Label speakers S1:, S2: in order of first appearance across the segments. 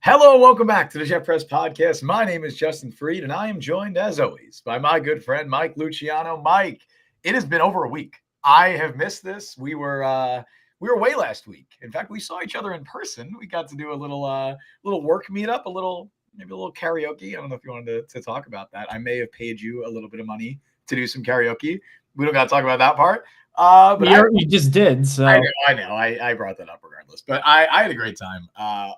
S1: Hello, welcome back to the Jet Press Podcast. My name is Justin Fried, and I am joined, as always, by my good friend Mike Luciano. Mike, it has been over a week. I have missed this. We were away last week. In fact, we saw each other in person. We got to do a little work meetup, maybe a little karaoke. I don't know if you wanted to talk about that. I may have paid you a little bit of money to do some karaoke. We don't got to talk about that part.
S2: But you just did. So
S1: I know. I brought that up regardless. But I had a great time.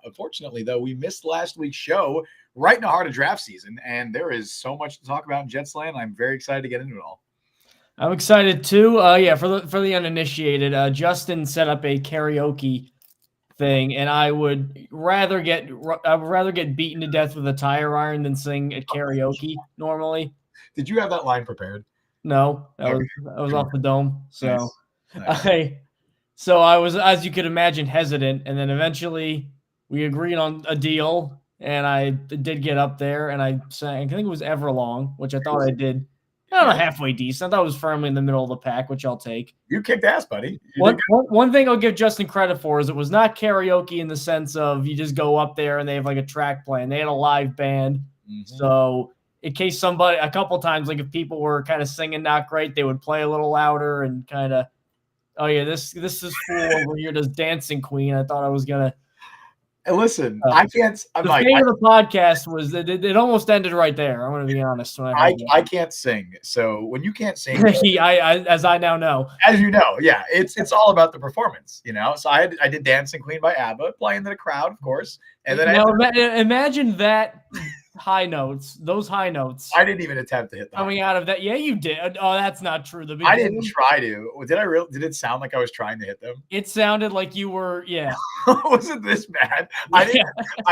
S1: Unfortunately, though, we missed last week's show right in the heart of draft season, and there is so much to talk about in Jets land. I'm very excited to get into it all.
S2: I'm excited too. For the uninitiated, Justin set up a karaoke thing, and I would rather get beaten to death with a tire iron than sing at karaoke normally.
S1: Did you have that line prepared?
S2: No, that was off the dome. So,
S1: nice.
S2: I was, as you could imagine, hesitant, and then eventually we agreed on a deal, and I did get up there, and I sang. I think it was Everlong, which I thought I did. I don't know, halfway decent. I thought it was firmly in the middle of the pack, which I'll take.
S1: You kicked ass, buddy.
S2: One thing I'll give Justin credit for is it was not karaoke in the sense of you just go up there and they have like a track playing. They had a live band, so. In case a couple times, like if people were kind of singing not great, they would play a little louder and kind of, oh yeah, this is fool over here does Dancing Queen. I thought I was gonna.
S1: And listen, I can't.
S2: I'm like, the podcast was it almost ended right there. I'm gonna be honest.
S1: I can't sing, so when you can't sing,
S2: as I now know,
S1: as you know, yeah, it's all about the performance, you know. So I did Dancing Queen by ABBA, playing to the crowd, of course, and then
S2: imagine that. Those high notes.
S1: I didn't even attempt to hit them.
S2: Coming out of that. Yeah, you did. Oh, that's not true.
S1: I didn't try to. Did it sound like I was trying to hit them?
S2: It sounded like you were, yeah.
S1: Was it this bad? I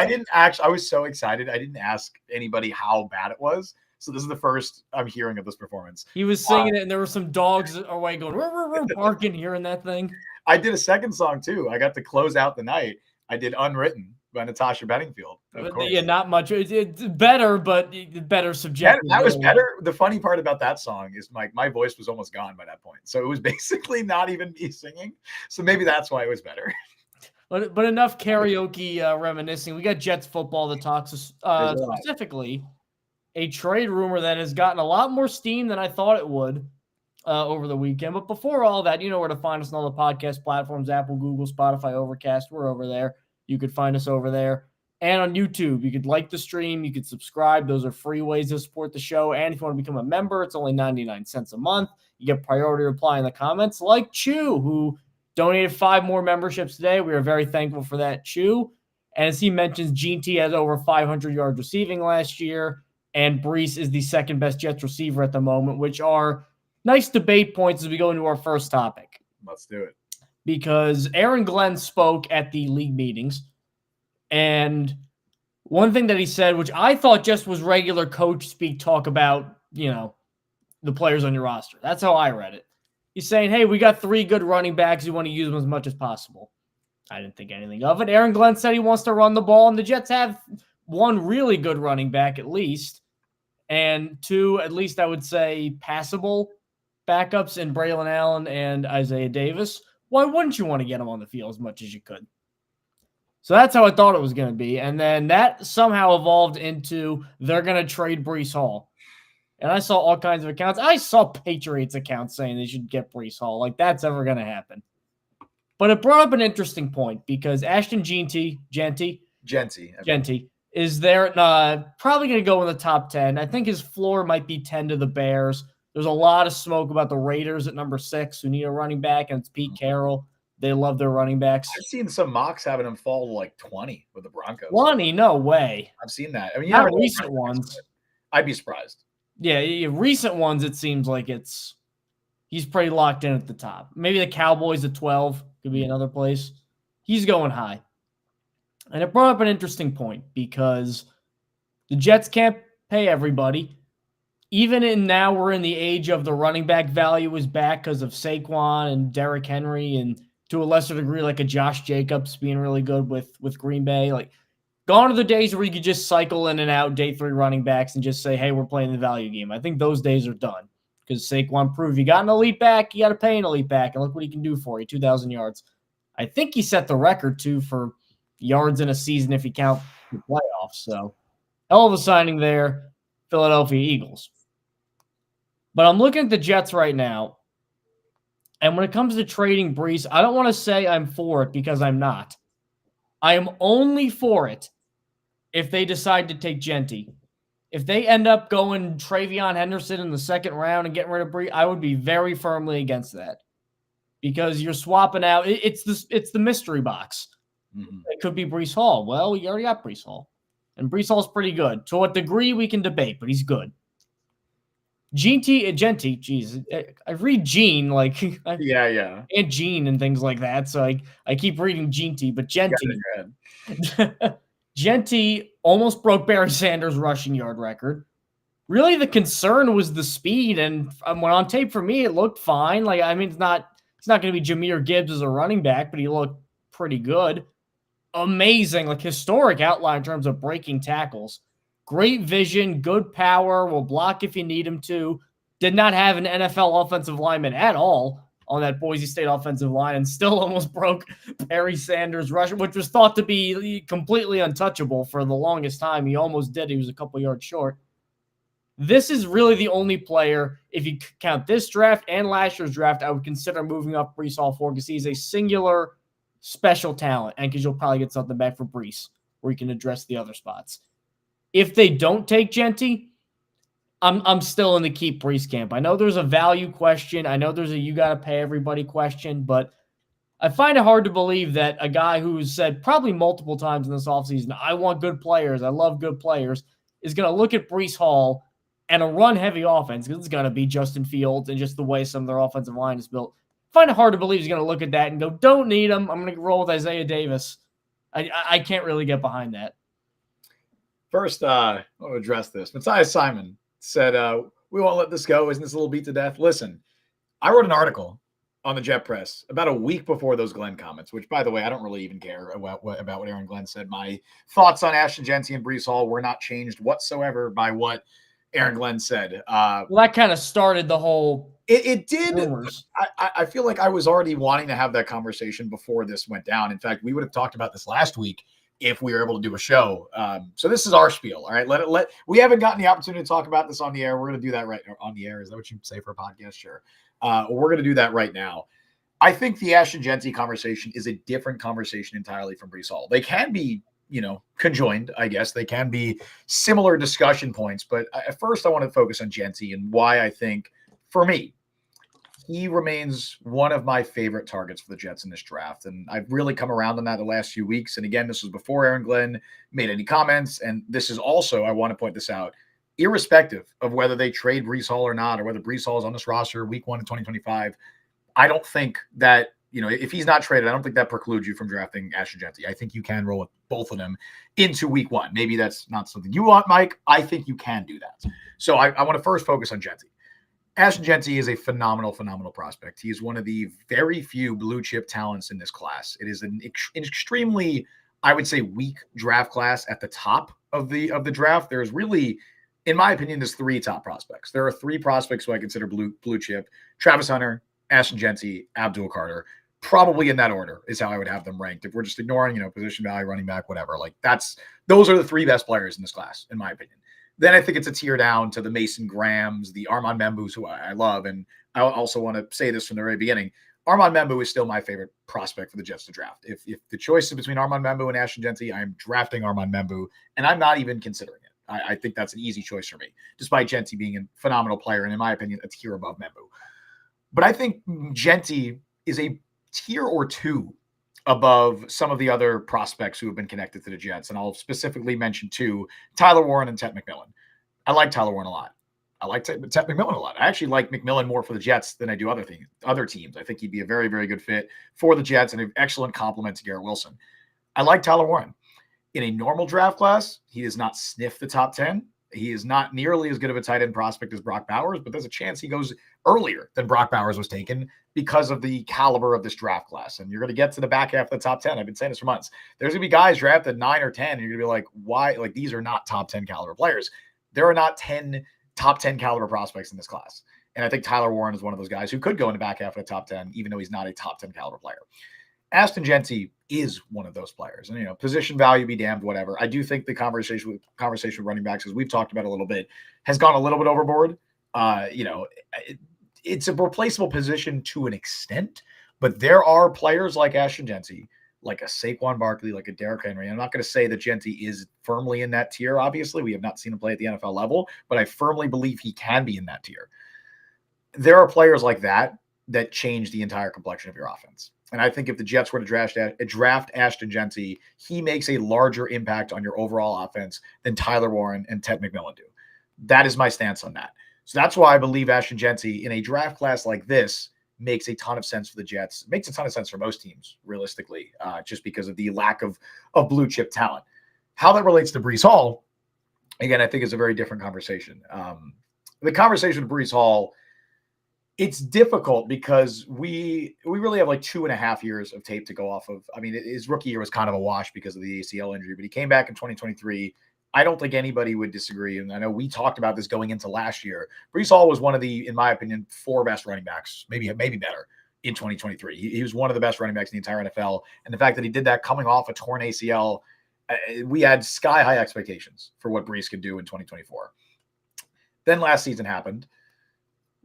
S1: didn't actually. I was so excited. I didn't ask anybody how bad it was. So this is the first I'm hearing of this performance.
S2: He was singing it, and there were some dogs away going, barking, hearing that thing.
S1: I did a second song, too. I got to close out the night. I did Unwritten by Natasha Bedingfield.
S2: Yeah, not much. It's better, but better subjective.
S1: That was better. The funny part about that song is my voice was almost gone by that point. So it was basically not even me singing. So maybe that's why it was better.
S2: But enough karaoke reminiscing. We got Jets football to talk specifically. A trade rumor that has gotten a lot more steam than I thought it would over the weekend. But before all that, you know where to find us on all the podcast platforms, Apple, Google, Spotify, Overcast. We're over there. You could find us over there. And on YouTube, you could like the stream. You could subscribe. Those are free ways to support the show. And if you want to become a member, it's only 99 cents a month. You get priority reply in the comments, like Chew, who donated 5 more memberships today. We are very thankful for that, Chew. And as he mentions, Jeanty has over 500 yards receiving last year. And Breece is the second best Jets receiver at the moment, which are nice debate points as we go into our first topic.
S1: Let's do it.
S2: Because Aaron Glenn spoke at the league meetings, and one thing that he said, which I thought just was regular coach speak, talk about, the players on your roster. That's how I read it. He's saying, hey, we got 3 good running backs. You want to use them as much as possible. I didn't think anything of it. Aaron Glenn said he wants to run the ball, and the Jets have 1 really good running back at least, and 2, at least I would say, passable backups in Braylon Allen and Isaiah Davis. Why wouldn't you want to get them on the field as much as you could? So that's how I thought it was going to be. And then that somehow evolved into they're going to trade Breece Hall. And I saw all kinds of accounts. I saw Patriots accounts saying they should get Breece Hall. Like, that's ever going to happen. But it brought up an interesting point because Ashton Jeanty is there, probably going to go in the top 10. I think his floor might be 10 to the Bears. There's a lot of smoke about the Raiders at number 6 who need a running back, and it's Pete Carroll. They love their running backs.
S1: I've seen some mocks having him fall to like 20 with the Broncos.
S2: 20? No way.
S1: I've seen that. I mean,
S2: not recent ones.
S1: I'd be surprised.
S2: Yeah, recent ones, it seems like he's pretty locked in at the top. Maybe the Cowboys at 12 could be another place. He's going high. And it brought up an interesting point because the Jets can't pay everybody. Even now we're in the age of the running back value is back because of Saquon and Derrick Henry and to a lesser degree like a Josh Jacobs being really good with Green Bay. Like, gone are the days where you could just cycle in and out day 3 running backs and just say, hey, we're playing the value game. I think those days are done because Saquon proved you got an elite back, you got to pay an elite back, and look what he can do for you, 2,000 yards. I think he set the record, too, for yards in a season if you count the playoffs. So, hell of a signing there, Philadelphia Eagles. But I'm looking at the Jets right now, and when it comes to trading Breece, I don't want to say I'm for it because I'm not. I am only for it if they decide to take Jeanty. If they end up going Travion Henderson in the second round and getting rid of Breece, I would be very firmly against that because you're swapping out. It's the mystery box.
S1: Mm-hmm.
S2: It could be Breece Hall. Well, you already got Breece Hall, and Breece Hall's pretty good. To what degree we can debate, but he's good. Jeanty, geez, I read Gene like
S1: Yeah.
S2: and Gene and things like that. So I keep reading Jeanty, but Jeanty. Jeanty almost broke Barry Sanders' rushing yard record. Really, the concern was the speed, and when on tape for me, it looked fine. Like, I mean, it's not going to be Jahmyr Gibbs as a running back, but he looked pretty good. Amazing, like historic outline in terms of breaking tackles. Great vision, good power, will block if you need him to. Did not have an NFL offensive lineman at all on that Boise State offensive line and still almost broke Barry Sanders' rush, which was thought to be completely untouchable for the longest time. He almost did. He was a couple yards short. This is really the only player, if you count this draft and last year's draft, I would consider moving up Breece Hall for because he's a singular special talent and because you'll probably get something back for Breece where you can address the other spots. If they don't take Jeanty, I'm still in the keep Breece camp. I know there's a value question. I know there's a you got to pay everybody question, but I find it hard to believe that a guy who's said probably multiple times in this offseason, I want good players, I love good players, is going to look at Breece Hall and a run-heavy offense, because it's going to be Justin Fields and just the way some of their offensive line is built. I find it hard to believe he's going to look at that and go, don't need him. I'm going to roll with Isaiah Davis. I can't really get behind that.
S1: First, I want to address this. Matthias Simon said, we won't let this go. Isn't this a little beat to death? Listen, I wrote an article on the Jet Press about a week before those Glenn comments, which, by the way, I don't really even care about what Aaron Glenn said. My thoughts on Ashton Jeanty and Breece Hall were not changed whatsoever by what Aaron Glenn said.
S2: Well, that kind of started the whole
S1: It did.
S2: rumors.
S1: I feel like I was already wanting to have that conversation before this went down. In fact, we would have talked about this last week if we were able to do a show. So this is our spiel. All right. We haven't gotten the opportunity to talk about this on the air. We're going to do that right on the air. Is that what you say for a podcast? Sure. We're going to do that right now. I think the Ashton Jeanty conversation is a different conversation entirely from Breece Hall. They can be, conjoined, I guess. They can be similar discussion points. But at first, I want to focus on Jeanty and why I think, for me, he remains one of my favorite targets for the Jets in this draft. And I've really come around on that the last few weeks. And again, this was before Aaron Glenn made any comments. And this is also, I want to point this out, irrespective of whether they trade Breece Hall or not, or whether Breece Hall is on this roster week 1 in 2025, I don't think that, if he's not traded, I don't think that precludes you from drafting Ashton Jeanty. I think you can roll with both of them into week 1. Maybe that's not something you want, Mike. I think you can do that. So I want to first focus on Jeanty. Ashton Jeanty is a phenomenal prospect. He is one of the very few blue chip talents in this class. It is an extremely, I would say, weak draft class at the top of the draft. There's really, in my opinion, there's 3 top prospects. There are 3 prospects who I consider blue chip: Travis Hunter, Ashton Jeanty, Abdul Carter. Probably in that order is how I would have them ranked. If we're just ignoring, position value, running back, whatever, those are the 3 best players in this class, in my opinion. Then I think it's a tier down to the Mason Grahams, the Armand Membous, who I love. And I also want to say this from the very beginning. Armand Membous is still my favorite prospect for the Jets to draft. If the choice is between Armand Membous and Ashton Jeanty, I'm drafting Armand Membous, and I'm not even considering it. I think that's an easy choice for me, despite Jeanty being a phenomenal player and, in my opinion, a tier above Membous. But I think Jeanty is a tier or 2 above some of the other prospects who have been connected to the Jets. And I'll specifically mention 2, Tyler Warren and Ted McMillan. I like Tyler Warren a lot. I like Ted McMillan a lot. I actually like McMillan more for the Jets than I do other teams. I think he'd be a very, very good fit for the Jets and an excellent complement to Garrett Wilson. I like Tyler Warren. In a normal draft class, he does not sniff the top 10. He is not nearly as good of a tight end prospect as Brock Bowers, but there's a chance he goes earlier than Brock Bowers was taken because of the caliber of this draft class. And you're going to get to the back half of the top 10. I've been saying this for months. There's going to be guys drafted 9 or 10, and you're going to be like, why? Like, these are not top 10 caliber players. There are not 10 top 10 caliber prospects in this class. And I think Tyler Warren is one of those guys who could go in the back half of the top 10, even though he's not a top 10 caliber player. Ashton Jeanty is one of those players, and position value be damned, whatever. I do think the conversation with running backs, as we've talked about a little bit, has gone a little bit overboard. It's a replaceable position to an extent, but there are players like Ashton Jeanty, like a Saquon Barkley, like a Derrick Henry. I'm not going to say that Jeanty is firmly in that tier. Obviously, we have not seen him play at the NFL level, but I firmly believe he can be in that tier. There are players like that change the entire complexion of your offense. And I think if the Jets were to draft Ashton Jeanty, he makes a larger impact on your overall offense than Tyler Warren and Ted McMillan do. That is my stance on that. So that's why I believe Ashton Jeanty in a draft class like this makes a ton of sense for the Jets. It makes a ton of sense for most teams, realistically, just because of the lack of blue chip talent. How that relates to Breece Hall, again, I think is a very different conversation. The conversation with Breece Hall, it's difficult because we really have like 2.5 years of tape to go off of. I mean, his rookie year was kind of a wash because of the ACL injury, but he came back in 2023. I don't think anybody would disagree. And I know we talked about this going into last year. Breece Hall was one of the, in my opinion, 4 best running backs, maybe better in 2023. He was one of the best running backs in the entire NFL. And the fact that he did that coming off a torn ACL, we had sky high expectations for what Breece could do in 2024. Then last season happened.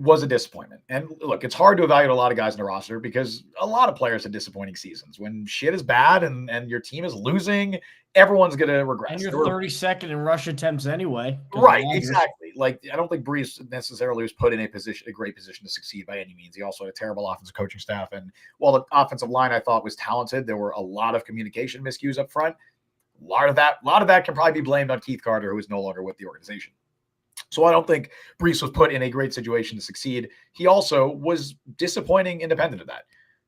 S1: Was a disappointment. And look, it's hard to evaluate a lot of guys in the roster because a lot of players have disappointing seasons. When shit is bad and your team is losing, everyone's going to regress.
S2: And you're 32nd in rush attempts anyway.
S1: Right, exactly. Like, I don't think Breece necessarily was put in a great position to succeed by any means. He also had a terrible offensive coaching staff. And while the offensive line I thought was talented, there were a lot of communication miscues up front. A lot of that can probably be blamed on Keith Carter, who is no longer with the organization. So I don't think Breece was put in a great situation to succeed. He also was disappointing independent of that.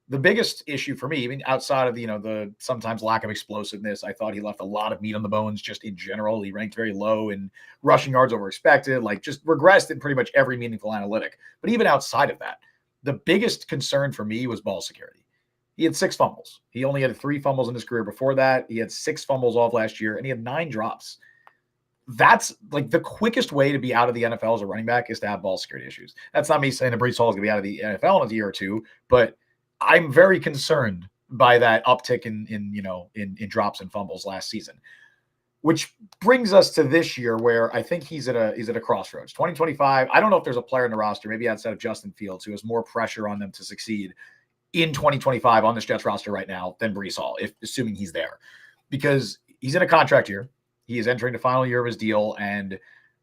S1: The biggest issue for me, even outside of the sometimes lack of explosiveness, I thought he left a lot of meat on the bones just in general. He ranked very low in rushing yards over expected, like just regressed in pretty much every meaningful analytic. But even outside of that, the biggest concern for me was ball security. He had 6 fumbles. He only had 3 fumbles in his career before that. He had 6 fumbles all of last year, and he had 9 drops. That's like the quickest way to be out of the NFL as a running back is to have ball security issues. That's not me saying that Breece Hall is going to be out of the NFL in a year or two, but I'm very concerned by that uptick in drops and fumbles last season, which brings us to this year where I think he's at a crossroads. 2025. I don't know if there's a player in the roster, maybe outside of Justin Fields, who has more pressure on them to succeed in 2025 on this Jets roster right now than Breece Hall, assuming he's there, because he's in a contract year. He is entering the final year of his deal, and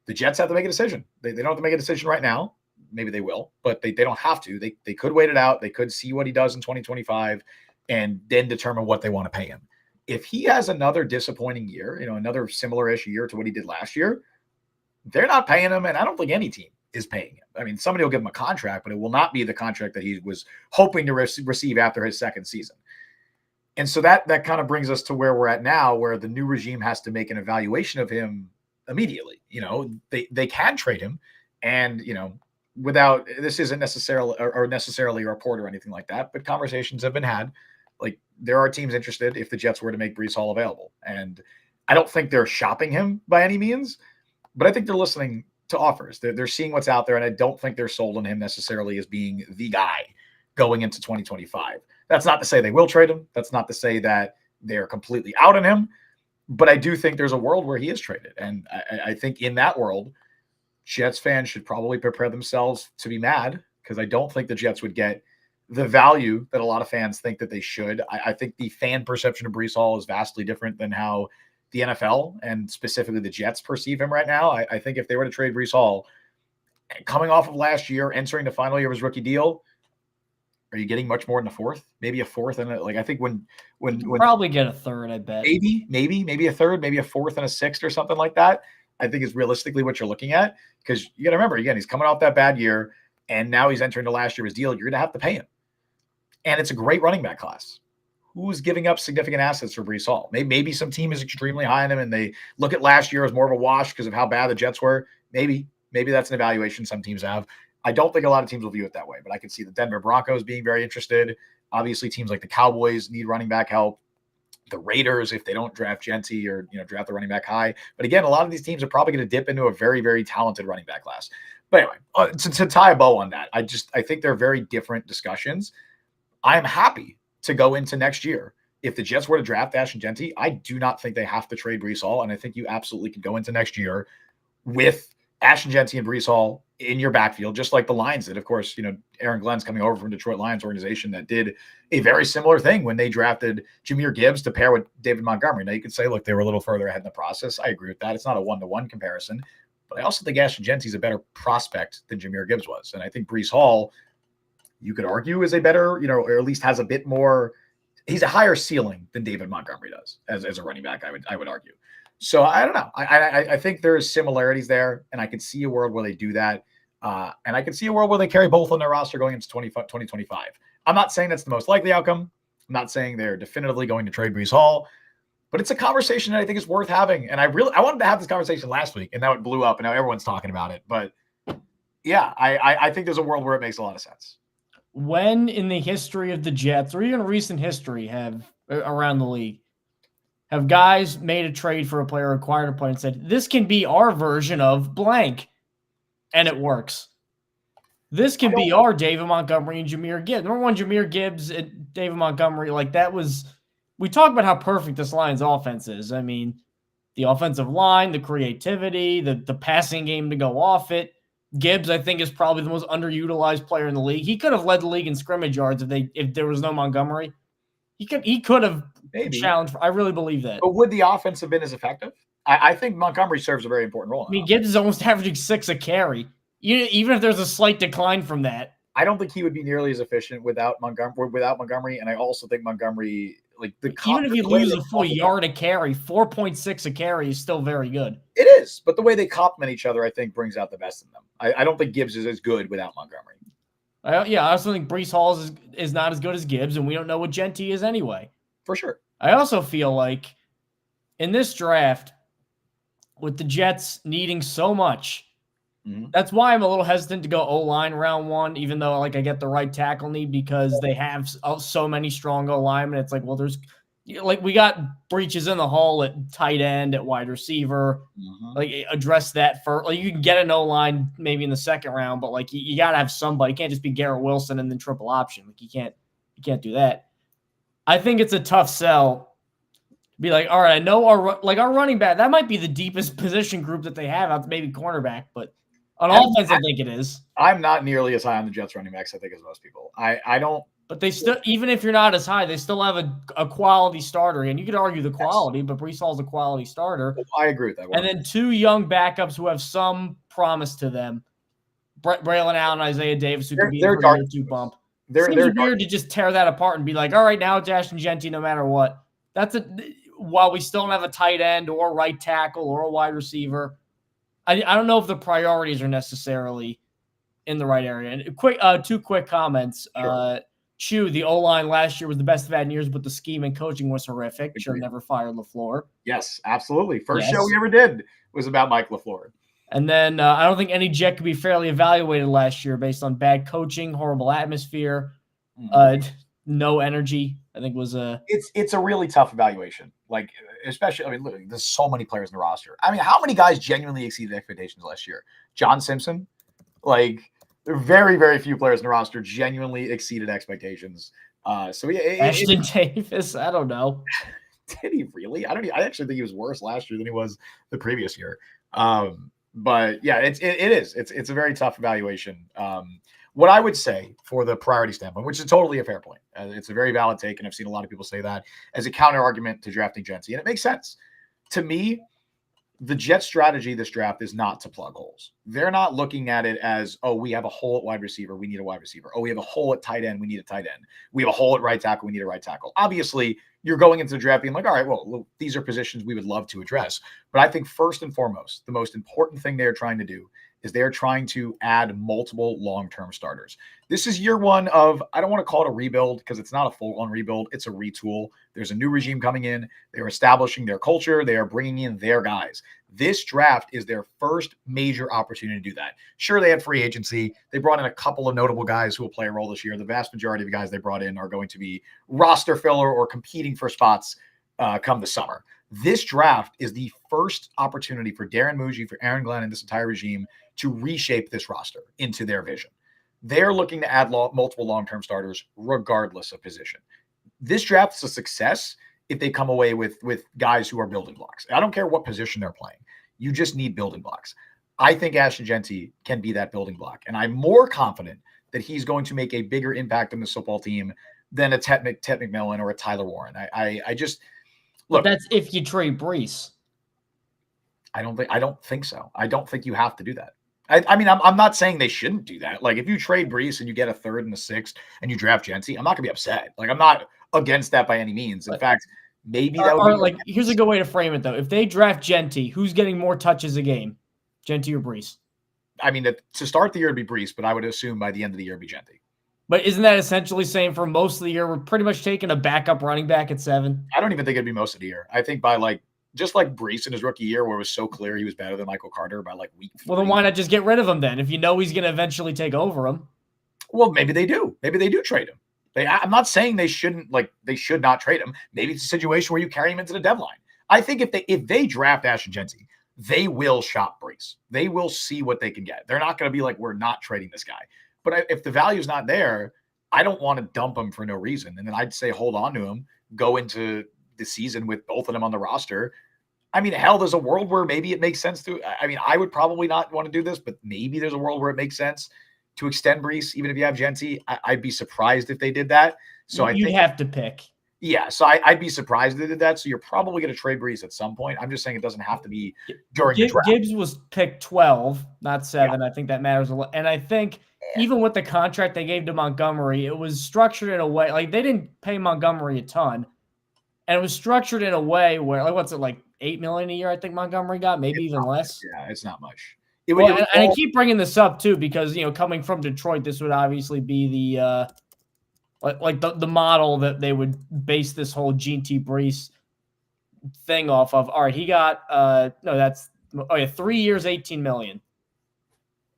S1: the Jets have to make a decision. They don't have to make a decision right now. Maybe they will, but they don't have to. They could wait it out. They could see what he does in 2025 and then determine what they want to pay him. If he has another disappointing year, another similar-ish year to what he did last year, they're not paying him, and I don't think any team is paying him. I mean, somebody will give him a contract, but it will not be the contract that he was hoping to receive after his second season. And so that kind of brings us to where we're at now, where the new regime has to make an evaluation of him immediately. They can trade him, and without, this isn't necessarily a report or anything like that, but conversations have been had. Like, there are teams interested if the Jets were to make Breece Hall available, and I don't think they're shopping him by any means, but I think they're listening to offers. They're seeing what's out there, and I don't think they're sold on him necessarily as being the guy going into 2025. That's not to say they will trade him. That's not to say that they're completely out on him. But I do think there's a world where he is traded. And I think in that world, Jets fans should probably prepare themselves to be mad, because I don't think the Jets would get the value that a lot of fans think that they should. I think the fan perception of Breece Hall is vastly different than how the NFL and specifically the Jets perceive him right now. I think if they were to trade Breece Hall, coming off of last year, entering the final year of his rookie deal, are you getting much more than a fourth? Maybe a fourth, and I think when
S2: probably get a third. I bet
S1: maybe a third, maybe a fourth and a sixth or something like that. I think is realistically what you're looking at, because you got to remember, again, he's coming off that bad year, and now he's entering the last year of his deal. You're going to have to pay him, and it's a great running back class. Who's giving up significant assets for Breece Hall? Maybe some team is extremely high on him, and they look at last year as more of a wash because of how bad the Jets were. Maybe that's an evaluation some teams have. I don't think a lot of teams will view it that way, but I can see the Denver Broncos being very interested. Obviously, teams like the Cowboys need running back help. The Raiders, if they don't draft Jeanty or draft the running back high. But again, a lot of these teams are probably going to dip into a very, very talented running back class. But anyway, to tie a bow on that, I think they're very different discussions. I am happy to go into next year. If the Jets were to draft Ashton Jeanty, I do not think they have to trade Breece Hall, and I think you absolutely could go into next year with Ashton Jeanty and Breece Hall in your backfield, just like the Lions did. Of course, Aaron Glenn's coming over from Detroit Lions organization that did a very similar thing when they drafted Jahmyr Gibbs to pair with David Montgomery. Now, you could say, look, they were a little further ahead in the process. I agree with that. It's not a one-to-one comparison, but I also think Ashton Jeanty is a better prospect than Jahmyr Gibbs was. And I think Breece Hall, you could argue, is a better, or at least has a bit more, he's a higher ceiling than David Montgomery does as a running back, I would argue. So I don't know. I think there's similarities there, and I could see a world where they do that. And I can see a world where they carry both on their roster going into 2025. I'm not saying that's the most likely outcome. I'm not saying they're definitively going to trade Breece Hall, but it's a conversation that I think is worth having. And I wanted to have this conversation last week, and now it blew up, and now everyone's talking about it. But yeah, I think there's a world where it makes a lot of sense.
S2: When in the history of the Jets, or even recent history around the league, have guys made a trade for a player, acquired a player, and said, this can be our version of blank, and it works? This can be our David Montgomery and Jahmyr Gibbs. Remember when Jahmyr Gibbs and David Montgomery, we talk about how perfect this Lions offense is. I mean, the offensive line, the creativity, the passing game to go off it. Gibbs, I think, is probably the most underutilized player in the league. He could have led the league in scrimmage yards if there was no Montgomery. He could have challenged. I really believe that.
S1: But would the offense have been as effective? I think Montgomery serves a very important role.
S2: I mean, Gibbs is almost averaging 6 a carry. Even if there's a slight decline from that.
S1: I don't think he would be nearly as efficient without Montgomery. And I also think Montgomery,
S2: even if you lose a full yard a carry, 4.6 a carry is still very good.
S1: It is, but the way they complement each other, I think, brings out the best in them. I don't think Gibbs is as good without Montgomery.
S2: I also think Breece Hall is not as good as Gibbs, and we don't know what Jeanty is anyway.
S1: For sure.
S2: I also feel like in this draft, with the Jets needing so much, that's why I'm a little hesitant to go O-line round 1, even though I get the right tackle need, because they have so many strong O-linemen. It's there's we got breaches in the hole at tight end, at wide receiver. Address that first. You can get an O-line maybe in the second round, but you got to have somebody. You can't just be Garrett Wilson and then triple option. You can't do that. I think it's a tough sell. Be all right, I know our running back, that might be the deepest position group that they have, maybe cornerback, but on offense, I think it is.
S1: I'm not nearly as high on the Jets running backs, I think, as most people. I don't.
S2: But they still, even if you're not as high, they still have a quality starter. And you could argue the quality, but Breece Hall's a quality starter.
S1: I agree with that.
S2: And then 2 young backups who have some promise to them. Braylon Allen, Isaiah Davis, who could be a year 2 bump. Seems weird to just tear that apart and be all right, now it's Ashton Jeanty no matter what. While we still don't have a tight end or a right tackle or a wide receiver, I don't know if the priorities are necessarily in the right area. And 2 quick comments.
S1: Sure.
S2: Chew, the O-line last year was the best they've had in years, but the scheme and coaching was horrific.
S1: Agreed.
S2: Sure never fired LaFleur.
S1: Yes, absolutely. First show we ever did was about Mike LaFleur.
S2: And then I don't think any Jet could be fairly evaluated last year based on bad coaching, horrible atmosphere, no energy. I think was a.
S1: It's a really tough evaluation. Especially, literally, there's so many players in the roster. How many guys genuinely exceeded expectations last year? John Simpson, very, very few players in the roster genuinely exceeded expectations.
S2: Ashton Davis, I don't know.
S1: Did he really? I actually think he was worse last year than he was the previous year. But yeah, it is. It's a very tough evaluation. What I would say for the priority standpoint, which is totally a fair point, it's a very valid take, and I've seen a lot of people say that as a counter argument to drafting Jeanty, and it makes sense to me. The Jets' strategy this draft is not to plug holes. They're not looking at it as, oh, we have a hole at wide receiver, we need a wide receiver. Oh, we have a hole at tight end, we need a tight end. We have a hole at right tackle, we need a right tackle. Obviously, you're going into the draft being all right, well, these are positions we would love to address. But I think first and foremost, the most important thing they're trying to do is they're trying to add multiple long-term starters. This is year 1 of, I don't want to call it a rebuild because it's not a full-on rebuild. It's a retool. There's a new regime coming in. They're establishing their culture. They are bringing in their guys. This draft is their first major opportunity to do that. Sure, they had free agency. They brought in a couple of notable guys who will play a role this year. The vast majority of the guys they brought in are going to be roster filler or competing for spots come the summer. This draft is the first opportunity for Darren Muji, for Aaron Glenn, and this entire regime to reshape this roster into their vision. They're looking to add multiple long-term starters regardless of position. this draft is a success if they come away with guys who are building blocks. I don't care what position they're playing. You just need building blocks. I think Ashton Jeanty can be that building block. And I'm more confident that he's going to make a bigger impact on this football team than a Ted McMillan or a Tyler Warren. I just look.
S2: But that's if you trade Breece.
S1: I don't think so. I don't think you have to do that. I mean, I'm not saying they shouldn't do that. Like, if you trade Breece and you get a third and a sixth and you draft Jeanty, I'm not gonna be upset. Like, I'm not against that by any means. In fact, maybe that would be
S2: like, here's a good way to frame it though. If they draft Jeanty, who's getting more touches a game? Jeanty or Breece?
S1: I mean, to start the year it'd be Breece, but I would assume by the end of the year it'd be Jeanty.
S2: But isn't that essentially saying for most of the year we're pretty much taking a backup running back at 7?
S1: I don't even think it'd be most of the year. I think by just like Breece in his rookie year, where it was so clear he was better than Michael Carter by week 3.
S2: Well, then why not just get rid of him then? If you know he's going to eventually take over him.
S1: Well, maybe they do. Maybe they do trade him. I'm not saying they should not trade him. Maybe it's a situation where you carry him into the deadline. I think if they draft Ashton Jeanty, they will shop Breece. They will see what they can get. They're not going to be like, we're not trading this guy. But if the value's not there, I don't want to dump him for no reason. And then I'd say hold on to him, go into the season with both of them on the roster. I mean, hell, there's a world where maybe it makes sense to. I mean, I would probably not want to do this, but maybe there's a world where it makes sense to extend Breece, even if you have Jeanty. I'd be surprised if they did that. So
S2: you'd have to pick.
S1: Yeah, so I'd be surprised if they did that. So you're probably going to trade Breece at some point. I'm just saying it doesn't have to be during the draft.
S2: Gibbs was picked 12, not 7. Yeah. I think that matters a lot. And I think even with the contract they gave to Montgomery, it was structured in a way like they didn't pay Montgomery a ton, and it was structured in a way where what's it like $8 million a year? I think Montgomery got maybe even less.
S1: Yeah, it's not much.
S2: And I keep bringing this up too because coming from Detroit, this would obviously be the the model that they would base this whole Jeanty Breece thing off of. All right, he got 3 years, $18 million.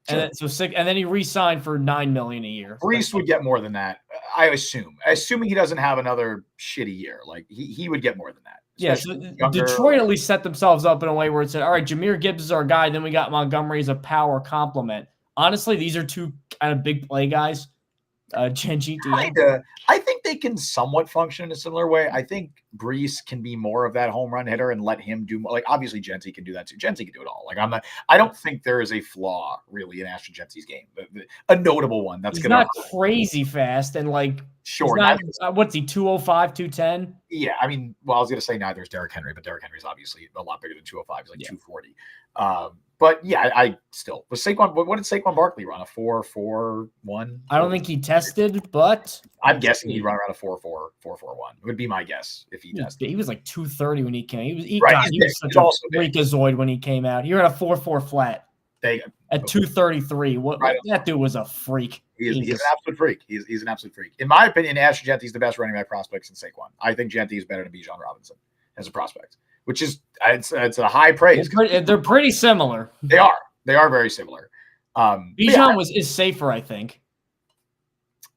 S2: And then, and then he re-signed for $9 million a year.
S1: Breece would get more than that, I assume. Assuming he doesn't have another shitty year, he would get more than that.
S2: Yeah, so Detroit at least set themselves up in a way where it said, all right, Jahmyr Gibbs is our guy. Then we got Montgomery as a power complement. Honestly, these are two kind of big play guys. Jeanty.
S1: I think they can somewhat function in a similar way. I think Breece can be more of that home run hitter and let him do more. Obviously Jeanty can do that too. Jeanty can do it all. I don't think there is a flaw really in Ashton Jeanty's game. A notable one.
S2: He's not crazy fast and
S1: sure.
S2: What's he, 205, 210?
S1: Yeah, I mean, I was going to say neither is Derrick Henry, but Derrick Henry's obviously a lot bigger than 205. He's 240. But yeah, I still was Saquon. What did Saquon Barkley run? A 4.41?
S2: I don't think he tested, but
S1: I'm guessing he'd run around a 4.41. Would be my guess if he tested.
S2: He was 230 when he came. He was such a freakazoid when he came out. He ran a 4.4 flat. At 233. That dude was a freak.
S1: He's an absolute freak. He's an absolute freak. In my opinion, Ashton Jeanty's the best running back prospect since Saquon. I think Jeanty is better than Bijan Robinson as a prospect, which is it's a high praise.
S2: They're pretty similar.
S1: They are very similar.
S2: Bijan is safer, I think.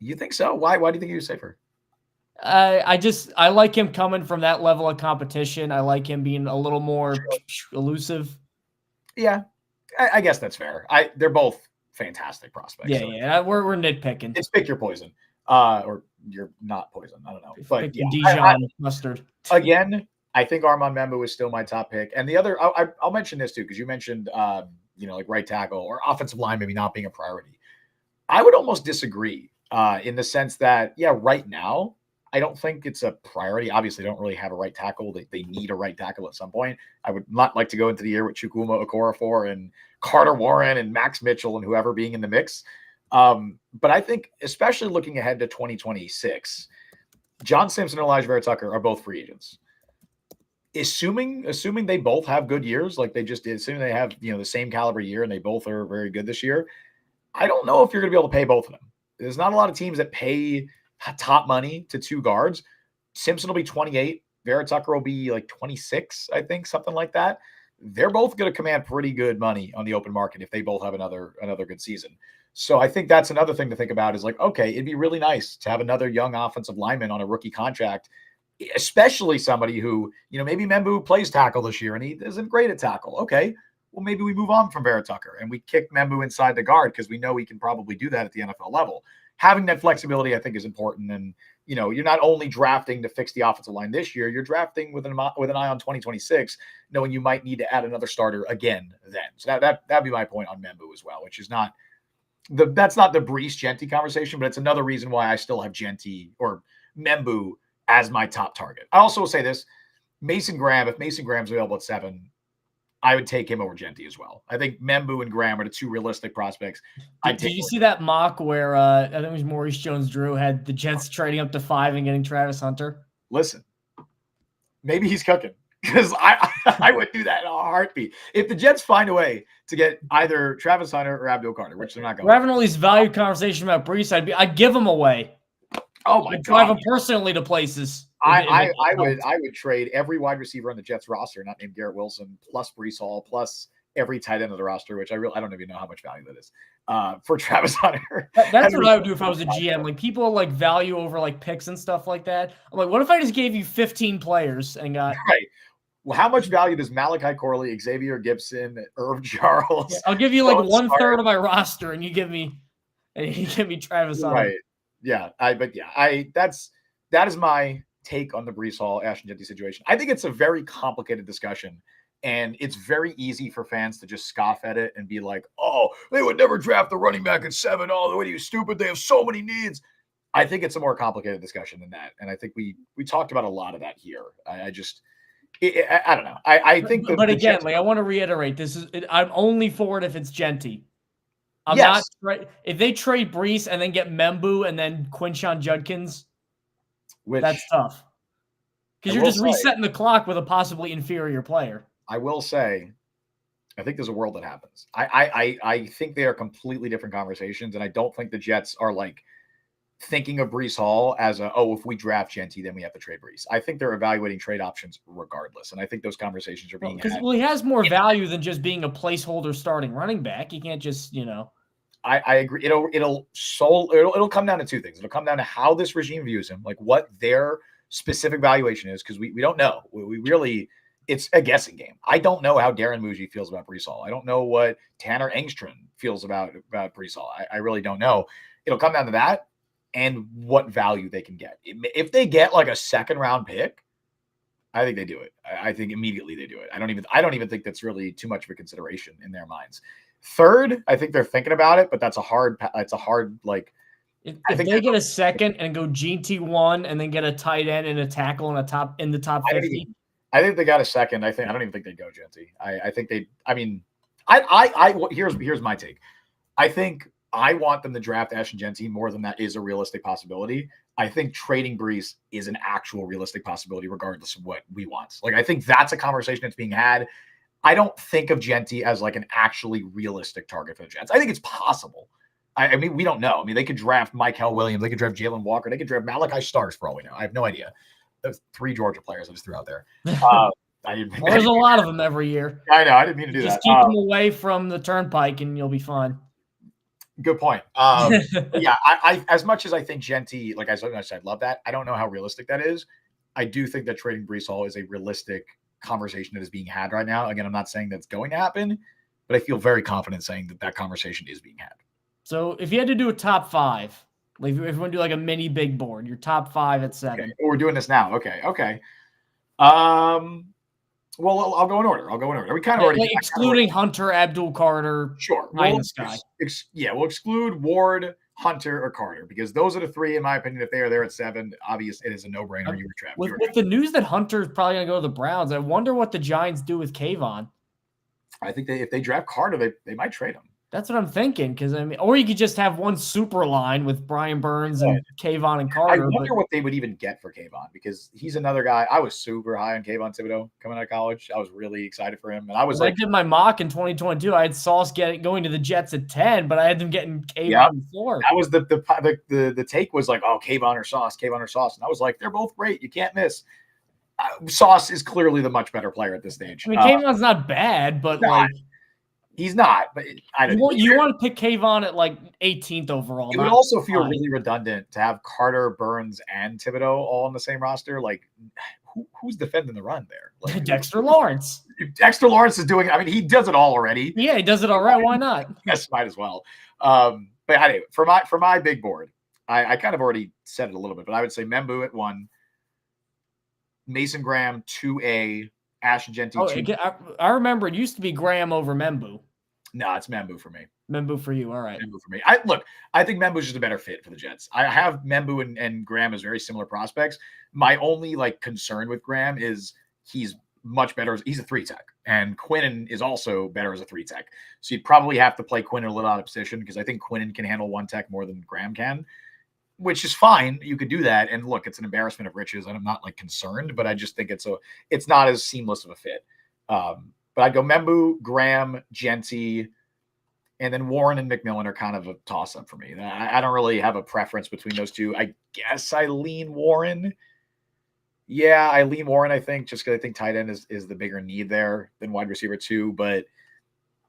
S1: You think so? Why do you think he was safer?
S2: I like him coming from that level of competition. I like him being a little more elusive.
S1: Yeah. I guess that's fair. They're both fantastic prospects.
S2: Yeah. We're nitpicking.
S1: It's pick your poison, or you're not poison. I don't know, but
S2: Dijon mustard.
S1: Again, I think Armand Membu is still my top pick, and the other I'll mention this too because you mentioned right tackle or offensive line maybe not being a priority. I would almost disagree in the sense that right now I don't think it's a priority. Obviously, they don't really have a right tackle. They need a right tackle at some point. I would not like to go into the year with Chukwuma Okorafor and Carter Warren and Max Mitchell and whoever being in the mix. But I think, especially looking ahead to 2026, John Simpson and Elijah Vera-Tucker are both free agents. Assuming they both have good years, like they just did, assuming they have the same caliber year and they both are very good this year, I don't know if you're going to be able to pay both of them. There's not a lot of teams that pay top money to two guards. Simpson will be 28. Vera-Tucker will be 26, I think, something like that. They're both going to command pretty good money on the open market if they both have another good season. So I think that's another thing to think about is okay, it'd be really nice to have another young offensive lineman on a rookie contract, especially somebody who, maybe Membu plays tackle this year and he isn't great at tackle. Okay, well, maybe we move on from Vera-Tucker and we kick Membu inside the guard because we know he can probably do that at the NFL level. Having that flexibility, I think, is important. And you're not only drafting to fix the offensive line this year, you're drafting with an eye on 2026, knowing you might need to add another starter again then. So that'd be my point on Membu as well, which is that's not the Breece Jeanty conversation, but it's another reason why I still have Jeanty or Membu as my top target. I also will say this, Mason Graham, if Mason Graham's available at 7, I would take him over Jeanty as well. I think Membu and Graham are the 2 realistic prospects.
S2: Did you see that mock where I think it was Maurice Jones-Drew had the Jets trading up to 5 and getting Travis Hunter?
S1: Listen, maybe he's cooking, because I would do that in a heartbeat. If the Jets find a way to get either Travis Hunter or Abdul Carter, which they're not going.
S2: We're having all these value conversation about Breece. I'd give him away.
S1: Oh my God!
S2: Drive him personally to places.
S1: I would trade every wide receiver on the Jets roster, not named Garrett Wilson, plus Breece Hall, plus every tight end of the roster, which I don't even know how much value that is, for Travis Hunter.
S2: That's what I would do if I was a GM. Like, people like value over like picks and stuff like that. I'm like, what if I just gave you 15 players and got
S1: right? Well, how much value does Malachi Corley, Xavier Gibson, Irv Charles?
S2: Yeah, I'll give you like 1/3 of my roster, and you give me Travis Hunter.
S1: Right? Yeah, that is my take on the Breece Hall, Ashton Jeanty situation. I think it's a very complicated discussion, and it's very easy for fans to just scoff at it and be like, "Oh, they would never draft the running back at 7. Oh, what are you, stupid? They have so many needs." I think it's a more complicated discussion than that, and I think we talked about a lot of that here. I don't know. I think,
S2: but again, like, I want to reiterate, I'm only for it if it's Jeanty. I'm
S1: yes.
S2: not. If they trade Breece and then get Membu and then Quinshon Judkins, that's tough. Because you're just resetting the clock with a possibly inferior player.
S1: I will say, I think there's a world that happens. I think they are completely different conversations, and I don't think the Jets are like thinking of Breece Hall as if we draft Jeanty, then we have to trade Breece. I think they're evaluating trade options regardless, and I think those conversations are being had.
S2: Well, he has more value than just being a placeholder starting running back. He can't just,
S1: I agree. It'll come down to 2 things. It'll come down to how this regime views him, like what their specific valuation is, because we don't know. We really, it's a guessing game. I don't know how Darren Muji feels about Breece Hall. I don't know what Tanner Engström feels about Breece Hall. I really don't know. It'll come down to that and what value they can get. If they get like a 2nd-round pick, I think they do it. I think immediately they do it. I don't even think that's really too much of a consideration in their minds. 3rd, I think they're thinking about it, but that's a hard like.
S2: If they get a 2nd and go GT 1 and then get a tight end and a tackle in the top 50.
S1: I think they got a 2nd. I don't even think they'd go Jeanty. I think they. I mean, here's my take. I think I want them to draft Ashton Jeanty more than that is a realistic possibility. I think trading Breece is an actual realistic possibility, regardless of what we want. Like, I think that's a conversation that's being had. I don't think of Jeanty as like an actually realistic target for the Jets. I think it's possible. I mean, we don't know. I mean, they could draft Michael Williams. They could draft Jalen Walker. They could draft Malachi Starks for all we know. I have no idea. There's 3 Georgia players I just threw out there.
S2: There's a lot of them every year.
S1: I know. I didn't mean to do that.
S2: Just keep them away from the turnpike and you'll be fine.
S1: Good point. Yeah, I as much as I think Jeanty, like I said, I love that. I don't know how realistic that is. I do think that trading Breece Hall is a realistic conversation that is being had right now. Again, I'm not saying that's going to happen, but I feel very confident saying that conversation is being had.
S2: So if you had to do a top 5, like if you want to do like a mini big board, your top 5 at 7.
S1: Okay. We're doing this now. Okay. Well, I'll go in order. We kind of already
S2: excluding Hunter, Abdul Carter.
S1: Sure.
S2: We'll
S1: exclude Ward, Hunter, or Carter, because those are the 3, in my opinion. If they are there at 7, obviously it is a no-brainer.
S2: With the news that Hunter is probably going to go to the Browns, I wonder what the Giants do with Kayvon.
S1: I think if they draft Carter, they might trade him.
S2: That's what I'm thinking, because I mean, or you could just have one super line with Brian Burns and Kayvon and Carter.
S1: I wonder what they would even get for Kayvon, because he's another guy. I was super high on Kayvon Thibodeau coming out of college. I was really excited for him, and I did
S2: my mock in 2022. I had Sauce going to the Jets at 10, but I had them getting Kayvon before.
S1: That was the take was like, oh, Kayvon or Sauce, and I was like, they're both great. You can't miss. Sauce is clearly the much better player at this stage.
S2: I mean, Kayvon's not bad, but
S1: he's not, but I don't.
S2: You want to pick Kayvon at like 18th overall.
S1: It would also feel really redundant to have Carter, Burns, and Thibodeau all on the same roster. Like, who's defending the run there? Like,
S2: Dexter Lawrence.
S1: Dexter Lawrence is doing. I mean, he does it all already.
S2: Yeah, he does it all right. Why not?
S1: Yes, might as well. But anyway, for my big board, I kind of already said it a little bit, but I would say Membu at 1, Mason Graham 2A, Ashton Jeanty
S2: Oh,
S1: 2.
S2: I remember it used to be Graham over Membu.
S1: No, it's Membu for me.
S2: Membu for you. All right.
S1: Membu for me. I think Membu's just a better fit for the Jets. I have Membu and Graham as very similar prospects. My only concern with Graham is he's much better. He's a 3-tech, and Quinnen is also better as a 3-tech. So you'd probably have to play Quinnen a little out of position because I think Quinnen can handle 1-tech more than Graham can, which is fine. You could do that. And look, it's an embarrassment of riches, and I'm not concerned, but I just think it's not as seamless of a fit. But I'd go Membu, Graham, Jeanty, and then Warren and McMillan are kind of a toss-up for me. I don't really have a preference between those two. I guess I lean Warren. Yeah, I lean Warren, I think, just because I think tight end is the bigger need there than wide receiver 2. But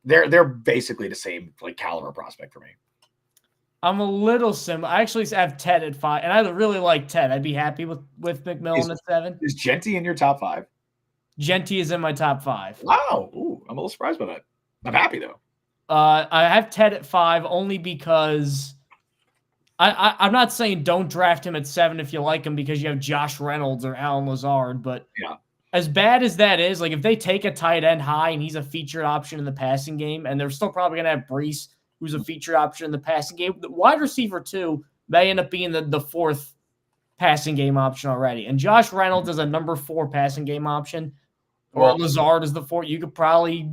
S1: they're basically the same caliber prospect for me.
S2: I'm a little similar. I actually have Ted at 5, and I really like Ted. I'd be happy with McMillan at 7.
S1: Is Jeanty in your top 5?
S2: Jeanty is in my top 5.
S1: Wow. Ooh, I'm a little surprised by that. I'm happy, though.
S2: I have Ted at 5 only because I'm not saying don't draft him at 7 if you like him because you have Josh Reynolds or Alan Lazard, but
S1: yeah,
S2: as bad as that is, if they take a tight end high and he's a featured option in the passing game, and they're still probably going to have Breece, who's a featured option in the passing game, the wide receiver 2 may end up being the 4th passing game option already. And Josh Reynolds is a number 4 passing game option, or Lazard is the 4th. You could probably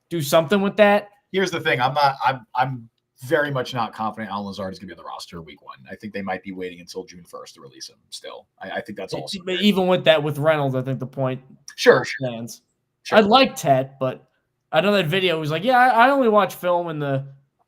S2: do something with that.
S1: Here's the thing. I'm very much not confident Alan Lazard is going to be on the roster week 1. I think they might be waiting until June 1st to release him still. I think that's also.
S2: But even with that, with Reynolds, I think the point
S1: Sure.
S2: stands. Sure. I like Ted, but I know that video was I only watch film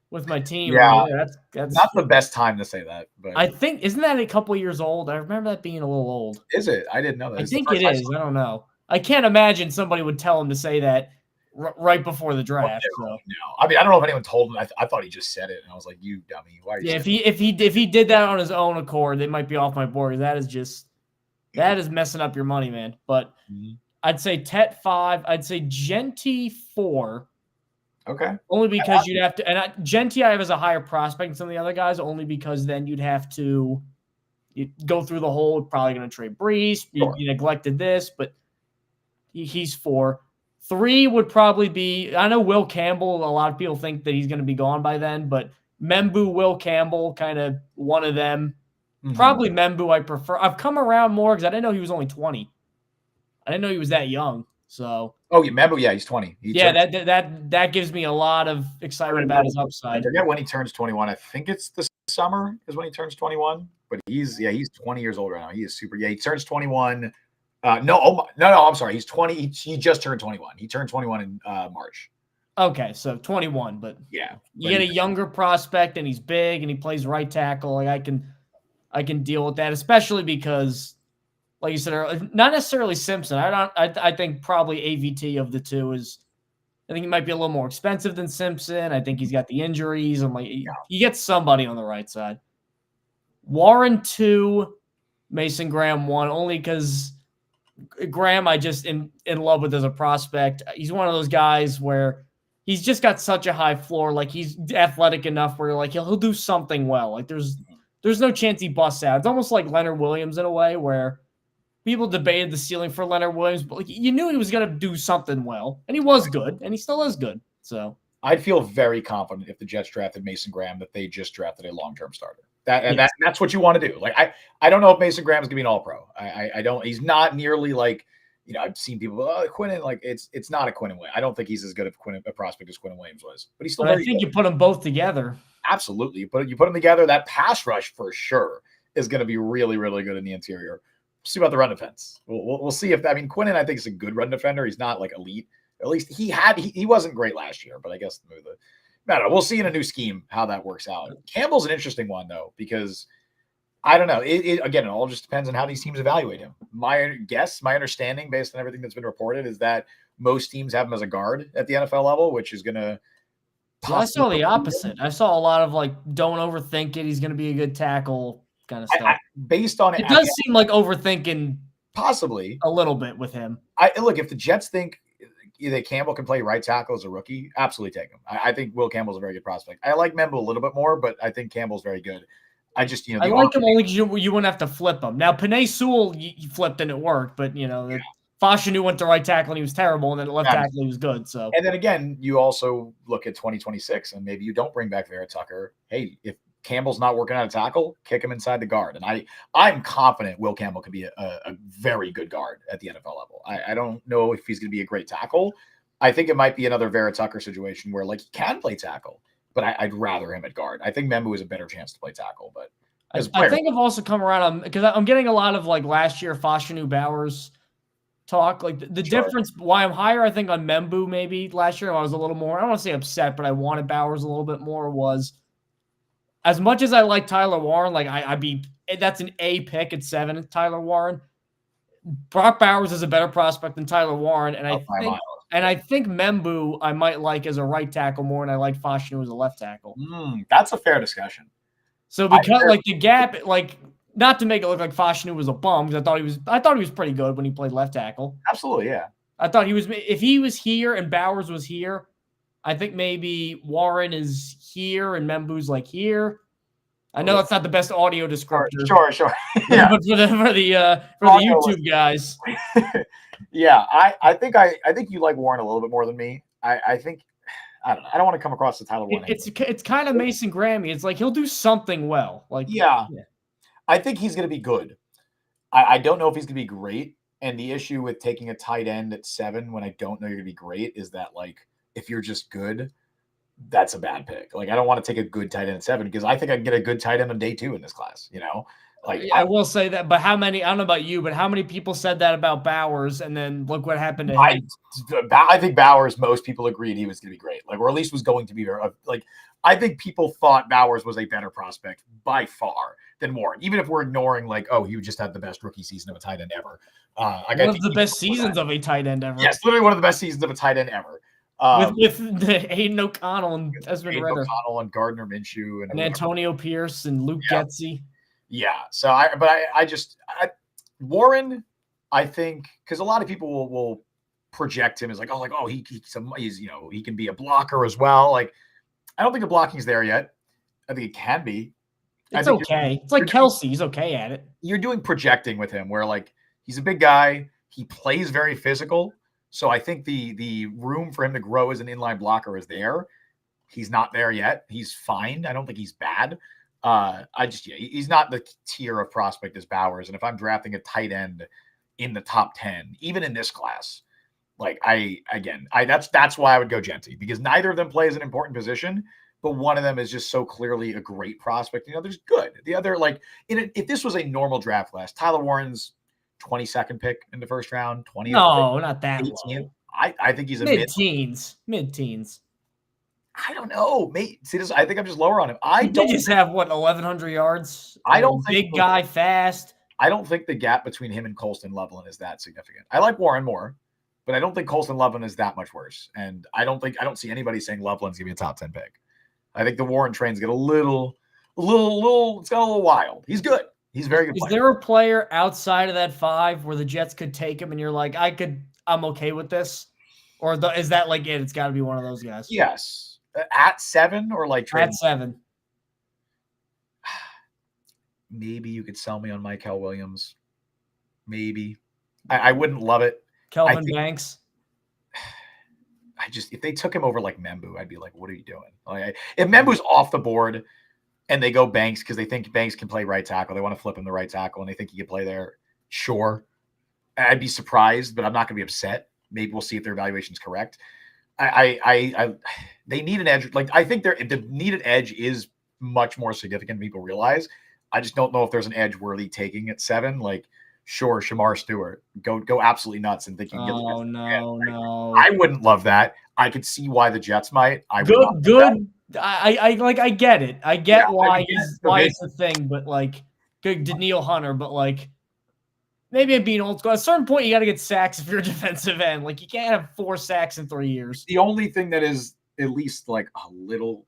S2: with my team.
S1: Yeah,
S2: that's
S1: not the best time to say that. But
S2: I think, isn't that a couple years old? I remember that being a little old.
S1: Is it? I didn't know that.
S2: I think it is. I don't know. I can't imagine somebody would tell him to say that right before the draft.
S1: No. I mean, I don't know if anyone told him. I thought he just said it, and I was like, "You dummy! Why are you?"
S2: Yeah, if he did that on his own accord, they might be off my board. That is messing up your money, man. But I'd say Tet 5. I'd say Jeanty 4.
S1: Okay.
S2: Only because you'd have to, and Jeanty I have as a higher prospect than some of the other guys. Only because then you'd have to go through the whole. Probably going to trade Breece.
S1: Sure.
S2: You neglected this, but he's 4. 3 would probably be, I know Will Campbell, a lot of people think that he's going to be gone by then, but Membu, Will Campbell, kind of one of them. Mm-hmm. Probably Membu I prefer. I've come around more because I didn't know he was only 20. I didn't know he was that young. So.
S1: Oh, yeah, Membu, yeah, he's 20.
S2: That gives me a lot of excitement about his upside.
S1: I forget when he turns 21. I think it's the summer is when he turns 21. But he's 20 years old right now. He is super. Yeah, he turns 21. No, I'm sorry. He's 20. He just turned 21. He turned 21 in March.
S2: Okay, so 21, but
S1: yeah,
S2: you get a younger prospect and he's big and he plays right tackle. I can deal with that, especially because, like you said, not necessarily Simpson. I think probably AVT of the two is. I think he might be a little more expensive than Simpson. I think he's got the injuries. He gets somebody on the right side. Warren 2, Mason Graham 1, only because. Graham, I just in love with as a prospect. He's one of those guys where he's just got such a high floor. He's athletic enough where he'll do something well. There's no chance he busts out. It's almost like Leonard Williams in a way where people debated the ceiling for Leonard Williams, but you knew he was going to do something well, and he was good, and he still is good. So I'd
S1: feel very confident if the Jets drafted Mason Graham that they just drafted a long-term starter. That's what you want to do. I don't know if Mason Graham's gonna be an all-pro. I don't. He's not nearly I've seen people. Quinnen, it's not a Quinnen way. I don't think he's as good of a prospect as Quinnen Williams was. But he's still.
S2: I think you put them both together.
S1: Absolutely, you put them together. That pass rush for sure is going to be really, really good in the interior. We'll see about the run defense. We'll see if Quinnen I think is a good run defender. He's not elite. At least he wasn't great last year, but I guess I don't know. We'll see in a new scheme how that works out. Campbell's an interesting one, though, because I don't know. Again, it all just depends on how these teams evaluate him. My understanding, based on everything that's been reported, is that most teams have him as a guard at the NFL level, which is going to
S2: I saw the opposite. I saw a lot of don't overthink it. He's going to be a good tackle kind of stuff.
S1: Based on
S2: it does seem like overthinking
S1: possibly
S2: a little bit with him.
S1: Look, if the Jets think that Campbell can play right tackle as a rookie, absolutely take him. I think Will Campbell's a very good prospect. I like Membo a little bit more, but I think Campbell's very good. I just,
S2: I like him only because you wouldn't have to flip him. Now, Penei Sewell, you flipped and it worked, but, Fashanu went to right tackle and he was terrible, and then at left tackle he was good. So,
S1: and then again, you also look at 2026, and maybe you don't bring back Vera Tucker. Hey, if Campbell's not working out a tackle, kick him inside the guard. And I'm confident Will Campbell can be a very good guard at the NFL level. I don't know if he's going to be a great tackle. I think it might be another Vera Tucker situation where he can play tackle, but I'd rather him at guard. I think Membu has a better chance to play tackle, but
S2: I think I've also come around because I'm getting a lot of last year Fashanu Bowers talk. The difference why I'm higher, I think, on Membu maybe last year I was a little more, I don't want to say upset, but I wanted Bowers a little bit more, was as much as I like Tyler Warren, that's an A pick at 7, Tyler Warren. Brock Bowers is a better prospect than Tyler Warren, and I think Membu I might like as a right tackle more, and I like Fashanu as a left tackle.
S1: That's a fair discussion.
S2: So because the gap, not to make it look like Fashanu was a bum, because I thought he was pretty good when he played left tackle.
S1: Absolutely, yeah.
S2: I thought if he was here and Bowers was here, I think maybe Warren is here and Membu's here. I know that's not the best audio descriptor.
S1: Sure. Yeah.
S2: But for the YouTube guys.
S1: Yeah, I think you like Warren a little bit more than me. I think I don't know. I don't want to come across the Tyler Warren.
S2: It's kind of Mason Grammy. It's he'll do something well.
S1: Yeah. I think he's going to be good. I don't know if he's going to be great. And the issue with taking a tight end at 7 when I don't know you're going to be great is that if you're just good, that's a bad pick. I don't want to take a good tight end at 7 because I think I can get a good tight end on day 2 in this class.
S2: I will say that, but how many? I don't know about you, but how many people said that about Bowers, and then look what happened to him?
S1: I think Bowers, most people agreed he was going to be great, or at least was going to be I think people thought Bowers was a better prospect by far than Warren, even if we're ignoring he just had the best rookie season of a tight end ever.
S2: One of the best seasons of a tight end ever.
S1: Yes, literally one of the best seasons of a tight end ever.
S2: With the Aiden O'Connell and Desmond Ridder.
S1: O'Connell and Gardner Minshew
S2: and Antonio Pierce and Luke Getsy.
S1: Yeah. So Warren, I think, because a lot of people will project him as he can be a blocker as well. I don't think the blocking's there yet. I think it can be.
S2: It's okay. It's like Kelsey. He's okay at it.
S1: You're doing projecting with him where he's a big guy. He plays very physical. So I think the room for him to grow as an inline blocker is there. He's not there yet. He's fine. I don't think he's bad. He's not the tier of prospect as Bowers. And if I'm drafting a tight end in the top 10, even in this class, that's why I would go Jeanty, because neither of them plays an important position, but one of them is just so clearly a great prospect. The other's good. The other, if this was a normal draft class, Tyler Warren's 22nd pick in the first round, 20th.
S2: No, not that 18th. Low.
S1: I think he's a
S2: mid-teens.
S1: I don't know, mate. See, I think I'm just lower on him.
S2: He just have 1,100 yards.
S1: I don't think
S2: big guy, fast.
S1: I don't think the gap between him and Colston Loveland is that significant. I like Warren more, but I don't think Colston Loveland is that much worse. And I don't see anybody saying Loveland's gonna be a top 10 pick. I think the Warren trains get a little. It's got a little wild. He's good. He's very good.
S2: Is there a player outside of that 5 where the Jets could take him and you're like, I'm okay with this? Or is that it? It's got to be one of those guys.
S1: Yes. At 7 or
S2: at 7.
S1: Maybe you could sell me on Mykel Williams. Maybe. I wouldn't love it.
S2: Kelvin Banks.
S1: If they took him over Membu, I'd be like, what are you doing? If Membu's off the board and they go Banks because they think Banks can play right tackle, they want to flip him the right tackle and they think he can play there, sure. I'd be surprised, but I'm not going to be upset. Maybe we'll see if their evaluation is correct. They need an edge. I think the needed edge is much more significant than people realize. I just don't know if there's an edge worthy taking at 7. Sure, Shamar Stewart, go absolutely nuts and think you can get the
S2: no.
S1: I wouldn't love that. I could see why the Jets might.
S2: Good. I get it. I get why it's a thing, but good Daniil Hunter, but maybe I'm being old school. At a certain point, you got to get sacks if you're a defensive end. You can't have 4 sacks in 3 years.
S1: The only thing that is at least a little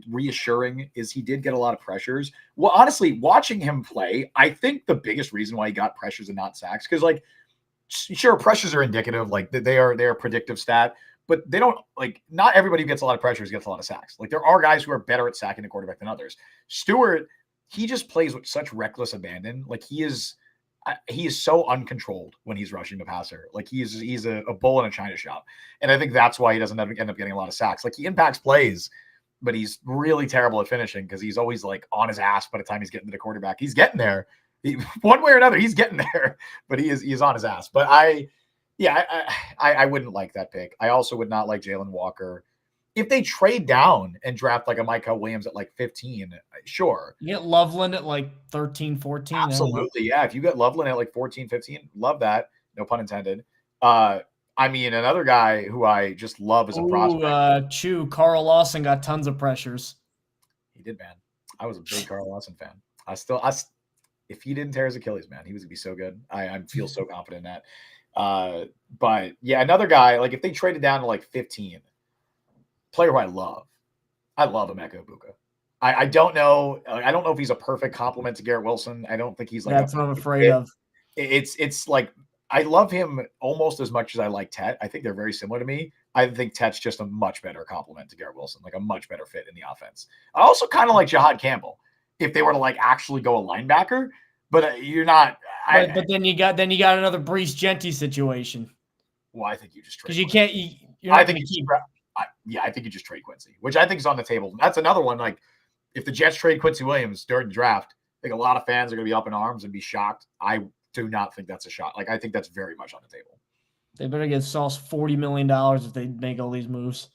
S1: reassuring is he did get a lot of pressures. Well, honestly, watching him play, I think the biggest reason why he got pressures and not sacks, because sure, pressures are indicative, they are a predictive stat, but they don't not everybody who gets a lot of pressures gets a lot of sacks. There are guys who are better at sacking the quarterback than others. Stewart he just plays with such reckless abandon. Like he is so uncontrolled when he's rushing the passer. Like he's a bull in a china shop. And I think that's why he doesn't end up getting a lot of sacks. Like he impacts plays, but he's really terrible at finishing because he's always like on his ass by the time he's getting to the quarterback. He's getting there. One way or another, he's getting there, but he's on his ass. But I wouldn't like that pick. I also would not like Jalen Walker. If they trade down and draft like a Micah Williams at like 15, sure.
S2: You get Loveland at like 13, 14.
S1: Absolutely, yeah. If you get Loveland at like 14, 15, love that. No pun intended. I mean, another guy who I just love as a prospect.
S2: Carl Lawson got tons of pressures.
S1: He did, man. I was a big Carl Lawson fan. If he didn't tear his Achilles, man, he was gonna be so good. I feel so confident in that. But yeah, another guy, like if they traded down to like 15, player who I love Emeka Egbuka. I don't know. I don't know if he's a perfect complement to Garrett Wilson. I don't think he's like
S2: that's what I'm afraid of.
S1: It's like I love him almost as much as I like Tet. I think they're very similar to me. I think Tet's just a much better complement to Garrett Wilson, like a much better fit in the offense. I also kind of like Jahad Campbell if they were to like actually go a linebacker, but you're not.
S2: But then you got another Breece Jeanty situation.
S1: Well, I think you just trade
S2: because you can't. You're not going to keep.
S1: I think you just trade Quincy, which I think is on the table. That's another one. Like if the Jets trade Quincy Williams during the draft, I think a lot of fans are going to be up in arms and be shocked. I do not think that's a shot. Like I think that's very much on the table.
S2: They better get Sauce $40 million if they make all these moves.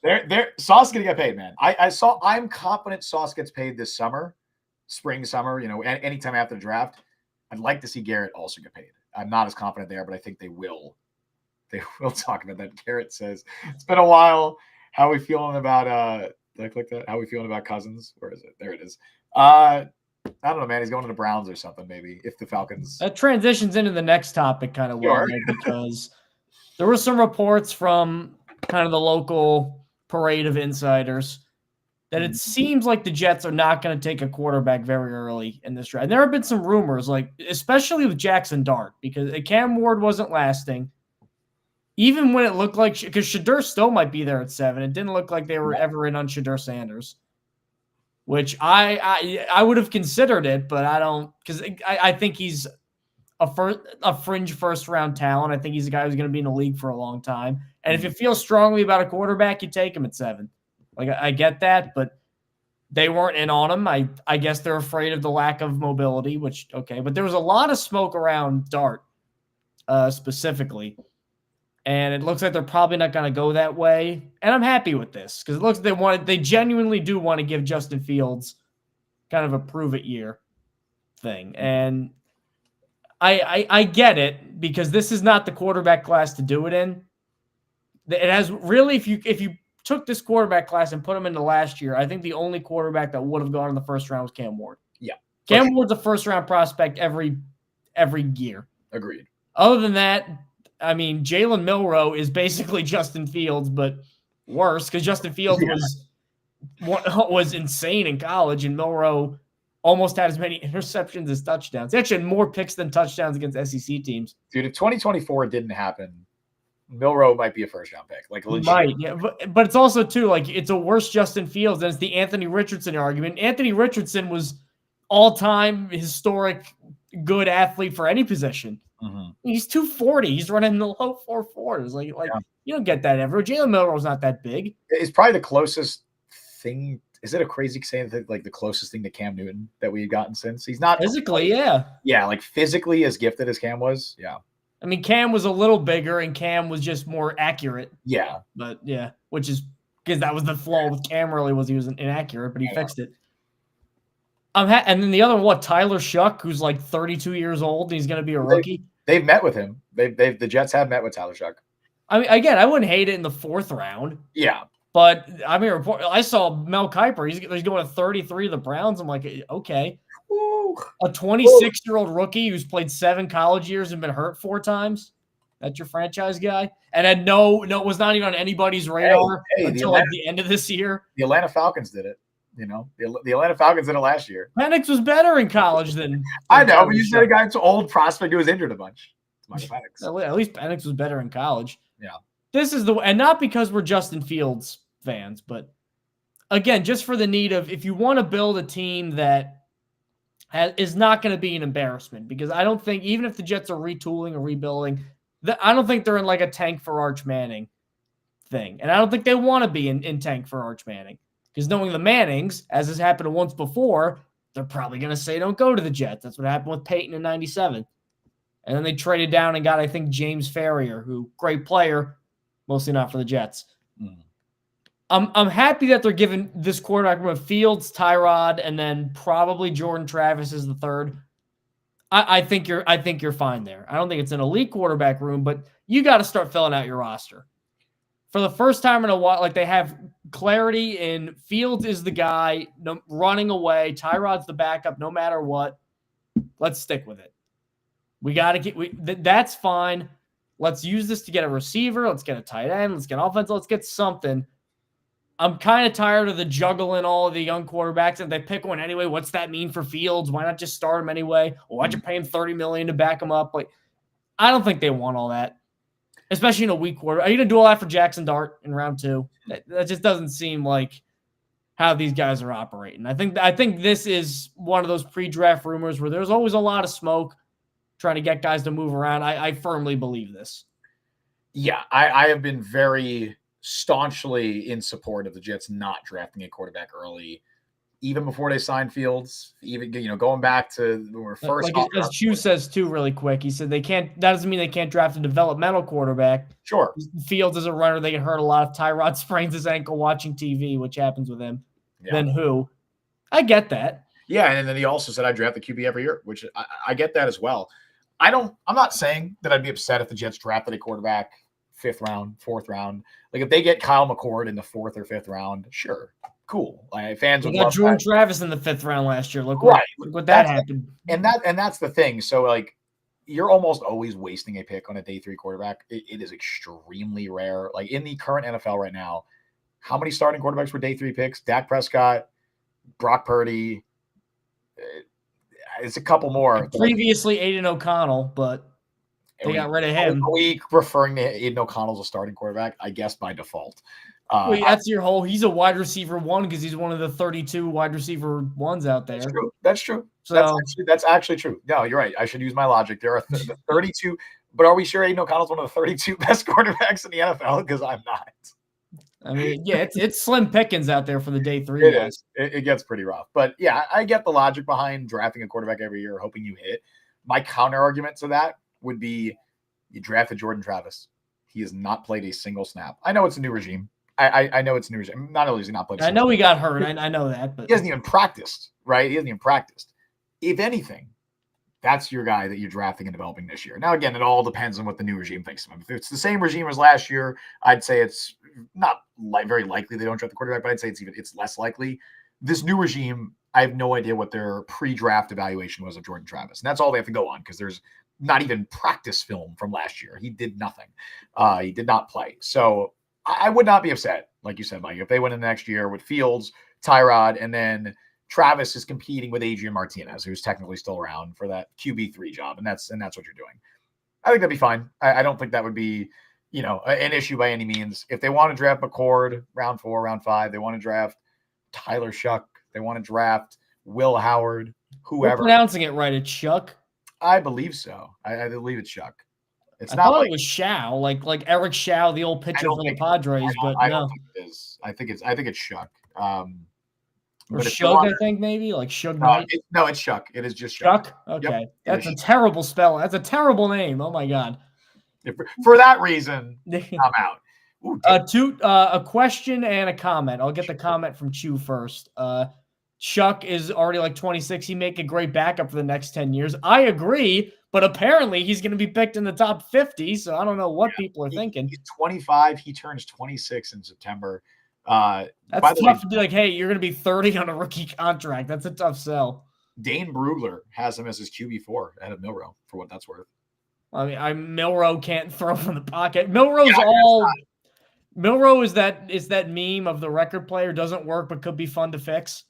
S1: Sauce is going to get paid, man. I'm confident Sauce gets paid this summer, spring, summer. You know, anytime after the draft. I'd like to see Garrett also get paid. I'm not as confident there, but I think they will. They will talk about that. Garrett says it's been a while. How are we feeling about did I click that? How are we feeling about Cousins? Where is it? There it is. I don't know, man. He's going to the Browns or something, maybe. If the Falcons.
S2: That transitions into the next topic kind of well, because there were some reports from kind of the local parade of insiders that it seems like the Jets are not going to take a quarterback very early in this draft. And there have been some rumors, like especially with Jackson Dart, because Cam Ward wasn't lasting. Even when it looked like, because Shedeur still might be there at 7, it didn't look like they were ever in on Shedeur Sanders, which I would have considered it, but I don't, because I think he's a fringe first-round talent. I think he's a guy who's going to be in the league for a long time. And if you feel strongly about a quarterback, you take him at 7. Like, I get that, but they weren't in on him. I guess they're afraid of the lack of mobility, which, okay. But there was a lot of smoke around Dart specifically. And it looks like they're probably not going to go that way. And I'm happy with this because it looks like they genuinely do want to give Justin Fields kind of a prove-it year thing. And I get it because this is not the quarterback class to do it in. It has really, if you took this quarterback class and put him into last year, I think the only quarterback that would have gone in the first round was Cam Ward.
S1: Yeah.
S2: Cam Ward's a first-round prospect every year.
S1: Agreed.
S2: Other than that, I mean, Jalen Milroe is basically Justin Fields, but worse because Justin Fields was insane in college, and Milroe almost had as many interceptions as touchdowns. He actually had more picks than touchdowns against SEC teams.
S1: Dude, if 2024 didn't happen, Milroe might be a first-round pick. Like legit.
S2: Might, yeah, but it's also too like it's a worse Justin Fields than it's the Anthony Richardson argument. Anthony Richardson was all-time historic good athlete for any position.
S1: Mm-hmm.
S2: He's 240. He's running in the low 4.4s. Like you don't get that ever. Jalen Milroe's not that big.
S1: It's probably the closest thing. Is it a crazy saying that like the closest thing to Cam Newton that we've gotten since? He's not
S2: physically, yeah.
S1: Yeah, like physically as gifted as Cam was. Yeah.
S2: I mean, Cam was a little bigger and Cam was just more accurate.
S1: Yeah.
S2: But yeah, which is because that was the flaw with Cam really was he was inaccurate, but he fixed it. And then the other one, Tyler Shuck, who's like 32 years old and he's going to be a rookie.
S1: They've met with him. The Jets have met with Tyler Shuck.
S2: I mean, again, I wouldn't hate it in the 4th round.
S1: Yeah.
S2: But I mean, I saw Mel Kiper. He's going to 33 of the Browns. I'm like, okay.
S1: Ooh.
S2: A 26-year-old rookie who's played 7 college years and been hurt 4 times. That's your franchise guy. And had was not even on anybody's radar until like the end of this year.
S1: The Atlanta Falcons did it. You know, the Atlanta Falcons did it last year.
S2: Penix was better in college than
S1: I know, but you said a guy that's an old prospect who was injured a bunch. It's Michael Penix.
S2: At least Penix was better in college.
S1: Yeah.
S2: This is and not because we're Justin Fields fans, but again, just for the need of if you want to build a team that is not going to be an embarrassment, because I don't think, even if the Jets are retooling or rebuilding, I don't think they're in like a tank for Arch Manning thing. And I don't think they want to be in tank for Arch Manning, because knowing the Mannings, as has happened once before, they're probably going to say don't go to the Jets. That's what happened with Peyton in 97. And then they traded down and got, I think, James Ferrier, who, great player, mostly not for the Jets. I'm happy that they're giving this quarterback room Fields, Tyrod, and then probably Jordan Travis is the third. I think you're fine there. I don't think it's an elite quarterback room, but you got to start filling out your roster. For the first time in a while, like, they have clarity in Fields is the guy running away. Tyrod's the backup no matter what. Let's stick with it. We got to get that's fine. Let's use this to get a receiver. Let's get a tight end. Let's get offense. Let's get something. I'm kind of tired of the juggling all of the young quarterbacks. If they pick one anyway, what's that mean for Fields? Why not just start him anyway? Or why'd you pay him $30 million to back him up? Like, I don't think they want all that, especially in a weak quarter. Are you going to do all that for Jackson Dart in round 2? That just doesn't seem like how these guys are operating. I think this is one of those pre-draft rumors where there's always a lot of smoke trying to get guys to move around. I firmly believe this.
S1: Yeah, I have been very staunchly in support of the Jets not drafting a quarterback early, even before they signed Fields. Even going back to when we were first.
S2: Like, as Chu says too, really quick, he said they can't. That doesn't mean they can't draft a developmental quarterback.
S1: Sure,
S2: Fields is a runner. They get hurt a lot. If Tyrod sprains his ankle watching TV, which happens with him, then who? I get that.
S1: Yeah, and then he also said I draft the QB every year, which I get that as well. I'm not saying that I'd be upset if the Jets drafted a quarterback 5th round, 4th round. Like, if they get Kyle McCord in the 4th or 5th round, sure, cool. Like, fans would love
S2: Jordan Travis in the 5th round last year. Look what that happened.
S1: And that's the thing. So, like, you're almost always wasting a pick on a day 3 quarterback. It is extremely rare. Like, in the current NFL right now, how many starting quarterbacks were day 3 picks? Dak Prescott, Brock Purdy. It's a couple more.
S2: Previously, Aiden O'Connell, but they got rid of him.
S1: Are we referring to Aiden O'Connell as a starting quarterback? I guess by default.
S2: Wait, that's your whole. He's a wide receiver 1 because he's one of the 32 wide receiver 1s out there.
S1: That's true. So that's actually true. No, you're right. I should use my logic. There are 32, but are we sure Aiden O'Connell's one of the 32 best quarterbacks in the NFL? Because I'm not.
S2: I mean, yeah, it's slim pickings out there for the day 3
S1: it
S2: guys.
S1: Is. It gets pretty rough. But yeah, I get the logic behind drafting a quarterback every year, hoping you hit. My counter argument to that would be you drafted Jordan Travis. He has not played a single snap. I know it's a new regime. I know it's a new regime. Not only has he not played a single
S2: snap. I know he got hurt. I know that. But
S1: he hasn't even practiced, right? He hasn't even practiced. If anything, that's your guy that you're drafting and developing this year. Now, again, it all depends on what the new regime thinks of him. If it's the same regime as last year, I'd say it's not very likely they don't draft the quarterback, but I'd say it's less likely. This new regime, I have no idea what their pre-draft evaluation was of Jordan Travis. And that's all they have to go on, because there's not even practice film from last year. He did nothing. He did not play. So I would not be upset, like you said, Mike, if they went in the next year with Fields, Tyrod, and then Travis is competing with Adrian Martinez, who's technically still around for that QB3 job. And that's what you're doing. I think that'd be fine. I don't think that would be, an issue by any means. If they want to draft McCord round 4, round 5, they want to draft Tyler Shuck, they want to draft Will Howard, whoever.
S2: We're pronouncing it right. It's Shuck.
S1: I believe so. I believe it's Shuck.
S2: I thought it was Shao, like Eric Shao, the old pitcher for the Padres, but
S1: I
S2: no.
S1: don't think it is. I think it's Shuck.
S2: Or Shug, I think, maybe like Shug Knight.
S1: No, it's Shuck. It is just Shuck.
S2: Okay, yep. That's a terrible spell. That's a terrible name. Oh my god.
S1: For that reason, I'm out. Ooh,
S2: a question and a comment. I'll get the comment from Chu first. Chuck is already like 26. He make a great backup for the next 10 years. I agree, but apparently he's going to be picked in the top 50. So I don't know what people are thinking.
S1: He's 25. He turns 26 in September.
S2: That's tough to be like, hey, you're going to be 30 on a rookie contract. That's a tough sell. Dane
S1: Brugler has him as his QB4 ahead of Milroe, for what that's worth.
S2: I mean, Milroe can't throw from the pocket. Milroe is that meme of the record player doesn't work but could be fun to fix.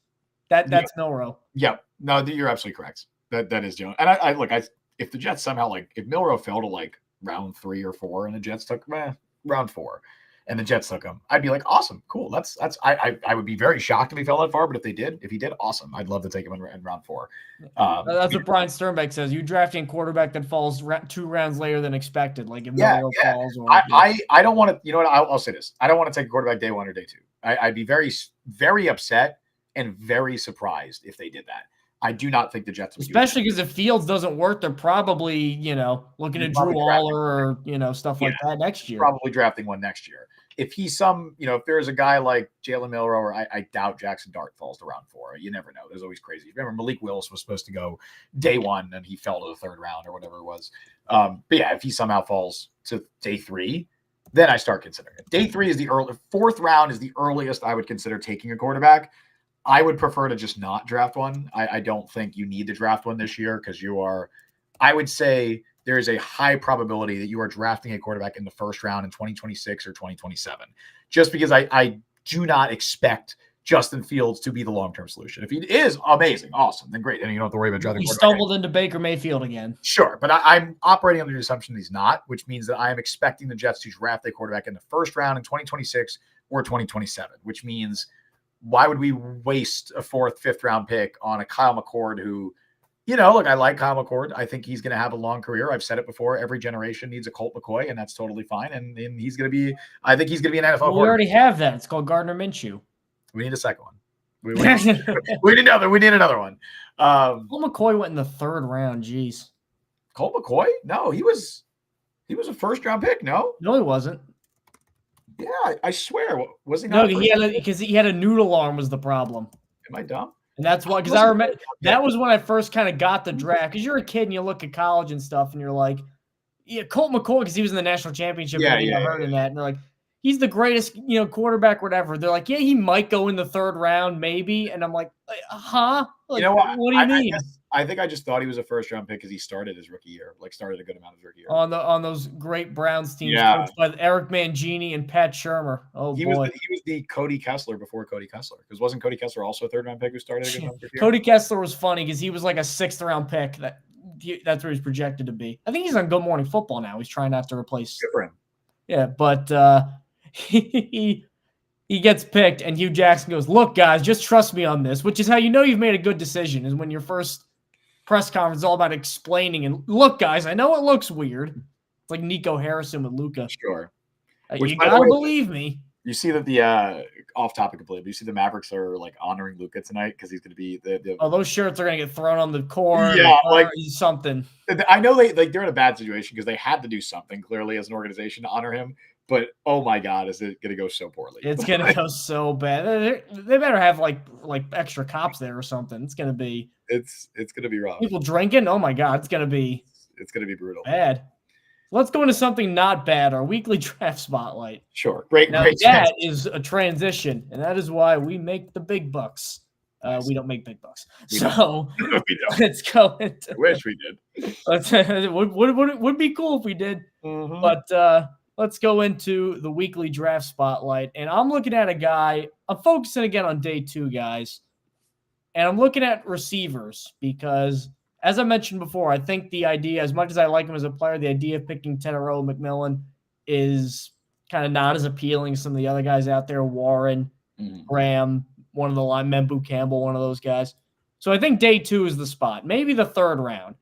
S2: That's Milroe.
S1: Yeah, no, you're absolutely correct. That is Joe. And if the Jets somehow if Milroe fell to like round 3 or 4 and the Jets took round 4, and the Jets took him, I'd be like, awesome, cool. I would be very shocked if he fell that far, but if he did, awesome. I'd love to take him in round 4.
S2: That's what Brian Sternbeck says. You drafting a quarterback that falls 2 rounds later than expected, like if Mario falls. Or
S1: I don't want to. You know what? I'll say this. I don't want to take a quarterback day 1 or day 2. I'd be very, very upset and very surprised if they did that. I do not think the Jets would,
S2: especially because if Fields doesn't work, they're probably, looking at Drew Aller or, stuff like that next year.
S1: Probably drafting one next year. If he's if there's a guy like Jalen Milroe, I doubt Jackson Dart falls to round 4. You never know. There's always crazy. Remember, Malik Willis was supposed to go day 1 and he fell to the 3rd round or whatever it was. But yeah, if he somehow falls to day 3, then I start considering it. Day 3 is the 4th round is the earliest I would consider taking a quarterback. I would prefer to just not draft one. I don't think you need to draft one this year because I would say there is a high probability that you are drafting a quarterback in the 1st round in 2026 or 2027, just because I do not expect Justin Fields to be the long-term solution. If he is amazing, awesome, then great. And you don't have to worry about drafting.
S2: He stumbled into Baker Mayfield again.
S1: Sure, but I'm operating under the assumption that he's not, which means that I am expecting the Jets to draft a quarterback in the 1st round in 2026 or 2027, which means why would we waste a 4th, 5th round pick on a Kyle McCord who, look, I like Kyle McCord. I think he's going to have a long career. I've said it before. Every generation needs a Colt McCoy, and that's totally fine. And he's going to be, I think he's going to be an NFL.
S2: We already have that. It's called Gardner Minshew.
S1: We need a second one. We need another one.
S2: Colt McCoy went in the 3rd round. Jeez.
S1: Colt McCoy? No, he was a 1st round pick. No,
S2: he wasn't.
S1: Yeah, I swear. Was he not?
S2: No, because he had a noodle arm was the problem.
S1: Am I dumb?
S2: And that's why, because I remember that was when I first kind of got the draft. Because you're a kid and you look at college and stuff, and you're like, yeah, Colt McCoy, because he was in the national championship. I heard in that, and they're like, he's the greatest, quarterback, whatever. They're like, yeah, he might go in the 3rd round, maybe. And I'm like, huh? Like, what do you mean?
S1: I think I just thought he was a 1st round pick because he started his rookie year, started a good amount of his rookie year.
S2: On those great Browns teams, coached by Eric Mangini and Pat Shermer. Oh,
S1: he was the Cody Kessler before Cody Kessler, because wasn't Cody Kessler also a 3rd round pick who started a good amount of year?
S2: Cody Kessler was funny because he was like a 6th round pick. That's where he's projected to be. I think he's on Good Morning Football now. He's trying not to replace.
S1: Good for him.
S2: Yeah, but he gets picked, and Hugh Jackson goes, "Look, guys, just trust me on this," which is how you know you've made a good decision, is when your first press conference is all about explaining and, look, guys, I know it looks weird. It's like Nico Harrison with Luka.
S1: Sure.
S2: You gotta believe me.
S1: You see that the off topic completely, but you see the Mavericks are honoring Luka tonight because he's going to be the
S2: those shirts are going to get thrown on the court.
S1: Yeah,
S2: something.
S1: I know they're in a bad situation because they had to do something clearly as an organization to honor him. But oh my God, is it going to go so poorly?
S2: It's going to go so bad. They better have like extra cops there or something. It's going to be.
S1: It's going to be rough.
S2: People drinking. Oh my God, it's going to be
S1: brutal.
S2: Bad. Let's go into something not bad. Our weekly draft spotlight.
S1: Sure. Great.
S2: That is a transition, and that is why we make the big bucks. Nice. We don't make big bucks, we don't. Let's go. I
S1: wish we did.
S2: Would be cool if we did.
S1: Mm-hmm.
S2: But let's go into the weekly draft spotlight. And I'm looking at a guy. I'm focusing again on day 2, guys. And I'm looking at receivers because, as I mentioned before, I think the idea, as much as I like him as a player, the idea of picking Tenero McMillan is kind of not as appealing as some of the other guys out there. Warren, Graham, one of the linemen, Membu Campbell, one of those guys. So I think day 2 is the spot. Maybe the 3rd round.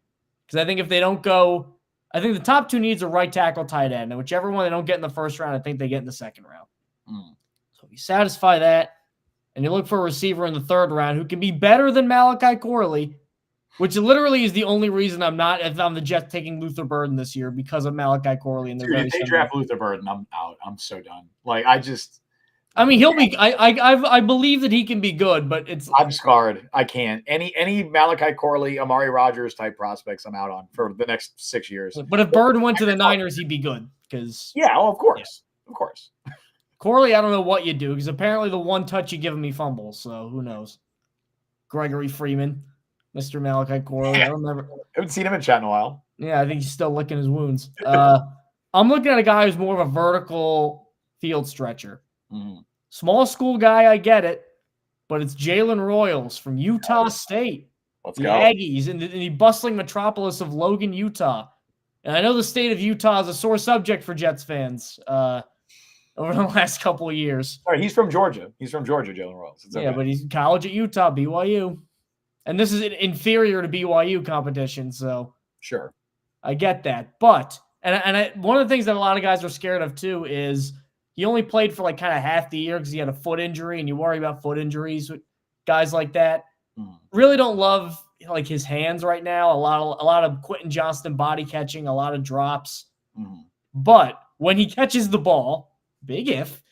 S2: Because I think if they don't go, I think the top 2 needs a right tackle, tight end. And whichever one they don't get in the 1st round, I think they get in the 2nd round. So if you satisfy that, and you look for a receiver in the 3rd round who can be better than Malachi Corley, which literally is the only reason I'm not, if I'm the Jets, taking Luther Burden this year because of Malachi Corley. And
S1: if they draft Luther Burden, I'm out. I'm so done.
S2: He'll be. I believe that he can be good, but
S1: I'm scarred. I can't. Any Malachi Corley, Amari Rogers type prospects, I'm out on for the next 6 years.
S2: But if Burden went to the Niners, he'd be good because.
S1: Yeah, of course.
S2: Corley, I don't know what you do because apparently the one touch you give him, he fumbles. So who knows? Gregory Freeman, Mr. Malachi Corley. I remember.
S1: Haven't seen him in chat in a while.
S2: Yeah, I think he's still licking his wounds. I'm looking at a guy who's more of a vertical field stretcher.
S1: Mm-hmm.
S2: Small school guy, I get it, but it's Jalen Royals from Utah State.
S1: Let's go.
S2: Aggies in the bustling metropolis of Logan, Utah. And I know the state of Utah is a sore subject for Jets fans. over the last couple of years.
S1: All right, he's from Georgia. He's from Georgia, Jalen Royals. It's okay.
S2: Yeah, but he's in college at Utah, BYU. And this is inferior to BYU competition, so
S1: sure.
S2: I get that. But, one of the things that a lot of guys are scared of too is he only played for like kind of half the year because he had a foot injury, and you worry about foot injuries with guys like that. Really don't love like his hands right now. A lot of Quentin Johnston body catching, a lot of drops. But when he catches the ball, big if,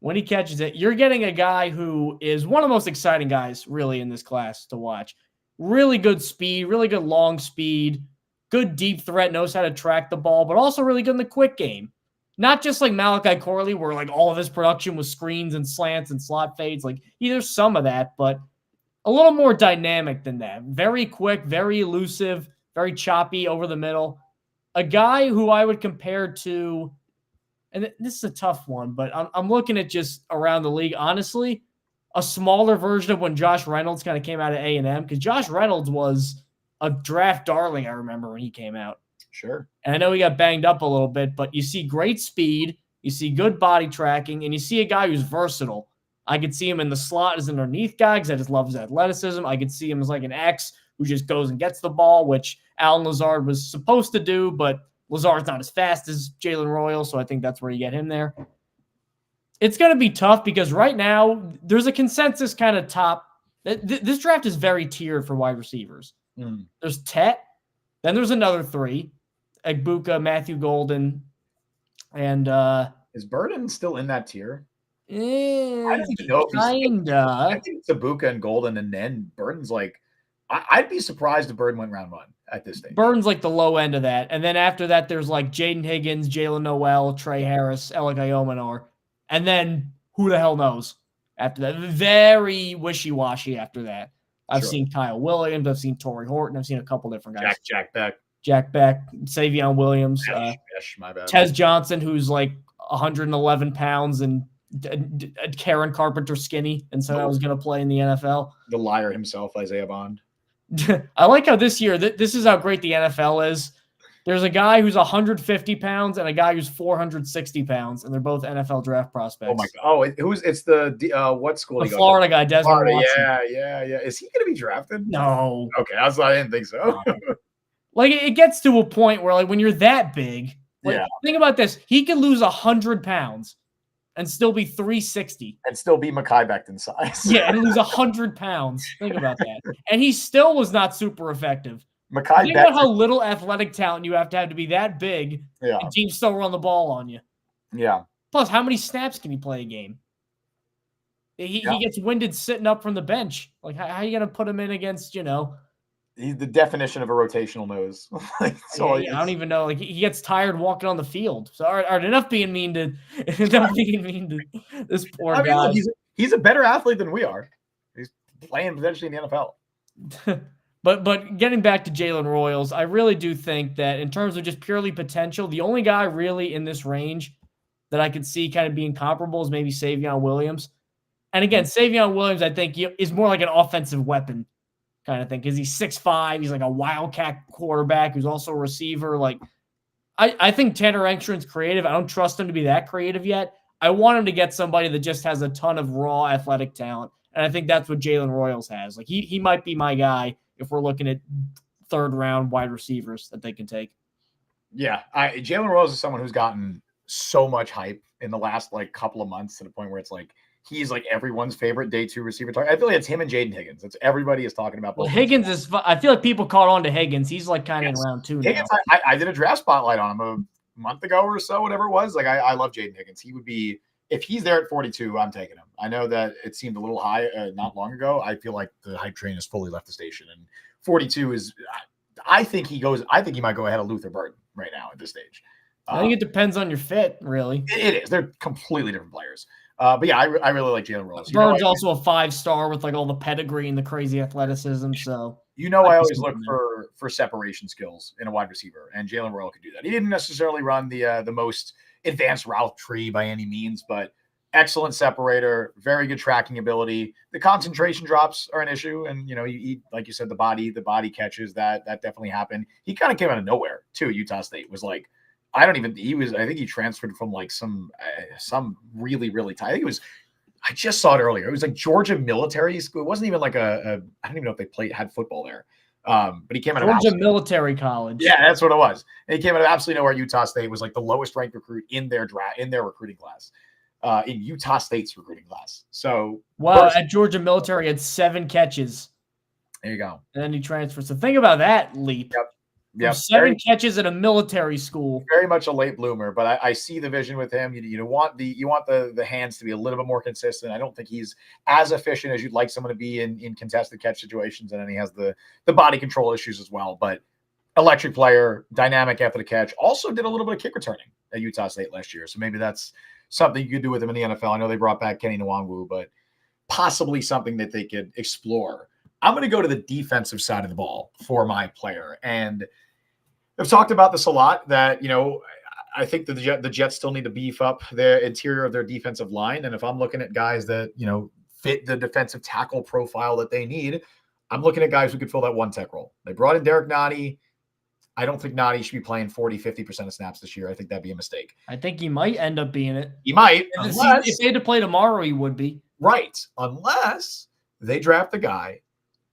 S2: when he catches it, you're getting a guy who is one of the most exciting guys really in this class to watch. Really good speed, really good long speed, good deep threat, knows how to track the ball, but also really good in the quick game. Not just like Malachi Corley, where like all of his production was screens and slants and slot fades. Like there's some of that, but a little more dynamic than that. Very quick, very elusive, very choppy over the middle. A guy who I would compare to, and this is a tough one, but I'm looking at just around the league, honestly, a smaller version of when Josh Reynolds kind of came out of A&M, because Josh Reynolds was a draft darling, I remember, when he came out.
S1: Sure.
S2: And I know he got banged up a little bit, but you see great speed, you see good body tracking, and you see a guy who's versatile. I could see him in the slot as an underneath guy because I just love his athleticism. I could see him as like an X who just goes and gets the ball, which Alan Lazard was supposed to do, but Lazard's not as fast as Jalen Royals, so I think that's where you get him there. It's going to be tough because right now there's a consensus kind of top. This draft is very tiered for wide receivers. There's Tet, then there's another three, Egbuka, Matthew Golden, and
S1: is Burden still in that tier?
S2: I don't
S1: even know if I think it's Egbuka and Golden, and then Burden's like, I'd be surprised if Burden went round one at this stage.
S2: Burden's like the low end of that. And then after that, there's like Jaden Higgins, Jalen Noel, Trey Harris, Alec Iomanor. And then who the hell knows after that? Very wishy-washy after that. I've seen Kyle Williams. I've seen Torrey Horton. I've seen a couple different guys. Jack Beck, Savion Williams.
S1: My bad.
S2: Tez Johnson, who's like 111 pounds and Karen Carpenter skinny, and so I was going to play in the NFL.
S1: The liar himself, Isaiah Bond.
S2: I like how this year, this is how great the NFL is. There's a guy who's 150 pounds and a guy who's 460 pounds, and they're both NFL draft prospects.
S1: Oh my god! Oh, it's the what school?
S2: The Florida guy, Desmond Watson.
S1: Yeah. Is he going to be drafted?
S2: No.
S1: Okay, I didn't think so.
S2: Like it gets to a point where, like, when you're that big, like, think about this: he could lose 100 pounds and still be 360.
S1: And still be Mekhi Becton size.
S2: Yeah, and lose 100 pounds. Think about that. And he still was not super effective. Think about how little athletic talent you have to be that big, and teams still run the ball on you.
S1: Yeah.
S2: Plus, how many snaps can he play a game? He gets winded sitting up from the bench. Like, how are you going to put him in against,
S1: He's the definition of a rotational nose.
S2: I don't even know. Like, he gets tired walking on the field. So, all right, enough being mean to this poor guy.
S1: Look, he's a better athlete than we are. He's playing potentially in the NFL.
S2: But getting back to Jalen Royals, I really do think that in terms of just purely potential, the only guy really in this range that I could see kind of being comparable is maybe Savion Williams. And again, Savion Williams, I think, is more like an offensive weapon kind of thing because he's 6'5". He's like a wildcat quarterback who's also a receiver. Like, I think Tanner Engstrand's creative. I don't trust him to be that creative yet. I want him to get somebody that just has a ton of raw athletic talent. And I think that's what Jalen Royals has. Like, he might be my guy if we're looking at third-round wide receivers that they can take.
S1: Yeah, Jalen Royals is someone who's gotten so much hype in the last couple of months to the point where it's like he's like everyone's favorite day 2 receiver. I feel like it's him and Jaden Higgins. It's everybody is talking about.
S2: Well, Higgins is. I feel like people caught on to Higgins. He's like kind of in round 2
S1: Higgins,
S2: now.
S1: I did a draft spotlight on him a month ago or so, whatever it was. Like I love Jaden Higgins. He would be. If he's there at 42, I'm taking him. I know that it seemed a little high not long ago. I feel like the hype train has fully left the station, and 42 is. I think he might go ahead of Luther Burden right now at this stage.
S2: I think it depends on your fit, really.
S1: It is. They're completely different players. But yeah, I really like Jalen Royals.
S2: Burden's also a 5-star with like all the pedigree and the crazy athleticism. So
S1: I always look for separation skills in a wide receiver, and Jalen Royals could do that. He didn't necessarily run the most advanced route tree by any means, but excellent separator, very good tracking ability. The concentration drops are an issue, and he like you said, the body catches that definitely happened. He kind of came out of nowhere too. Utah State was like I think he transferred from like some really, really tight. I think it was, I just saw it earlier. It was like Georgia Military School. It wasn't even like I don't even know if they had football there. But he came out of
S2: Georgia Military College.
S1: Yeah, that's what it was. And he came out of absolutely nowhere. Utah State was like the lowest ranked recruit in their recruiting class, in Utah State's recruiting class. So
S2: at Georgia Military, had 7 catches.
S1: There you go.
S2: And then he transferred. So think about that leap.
S1: Yep.
S2: 7 catches at a military school.
S1: Very much a late bloomer, but I see the vision with him. You want the hands to be a little bit more consistent. I don't think he's as efficient as you'd like someone to be in contested catch situations, and then he has the body control issues as well. But electric player, dynamic after the catch. Also did a little bit of kick returning at Utah State last year, so maybe that's something you could do with him in the NFL. I know they brought back Kenny Nwangwu, but possibly something that they could explore. I'm going to go to the defensive side of the ball for my player, and I've talked about this a lot, that, I think that the Jets still need to beef up the interior of their defensive line. And if I'm looking at guys that, fit the defensive tackle profile that they need, I'm looking at guys who could fill that one tech role. They brought in Derek Nottie. I don't think Nottie should be playing 40-50% of snaps this year. I think that'd be a mistake.
S2: I think he might end up being it.
S1: He might.
S2: If they had to play tomorrow, he would be.
S1: Right. Unless they draft a guy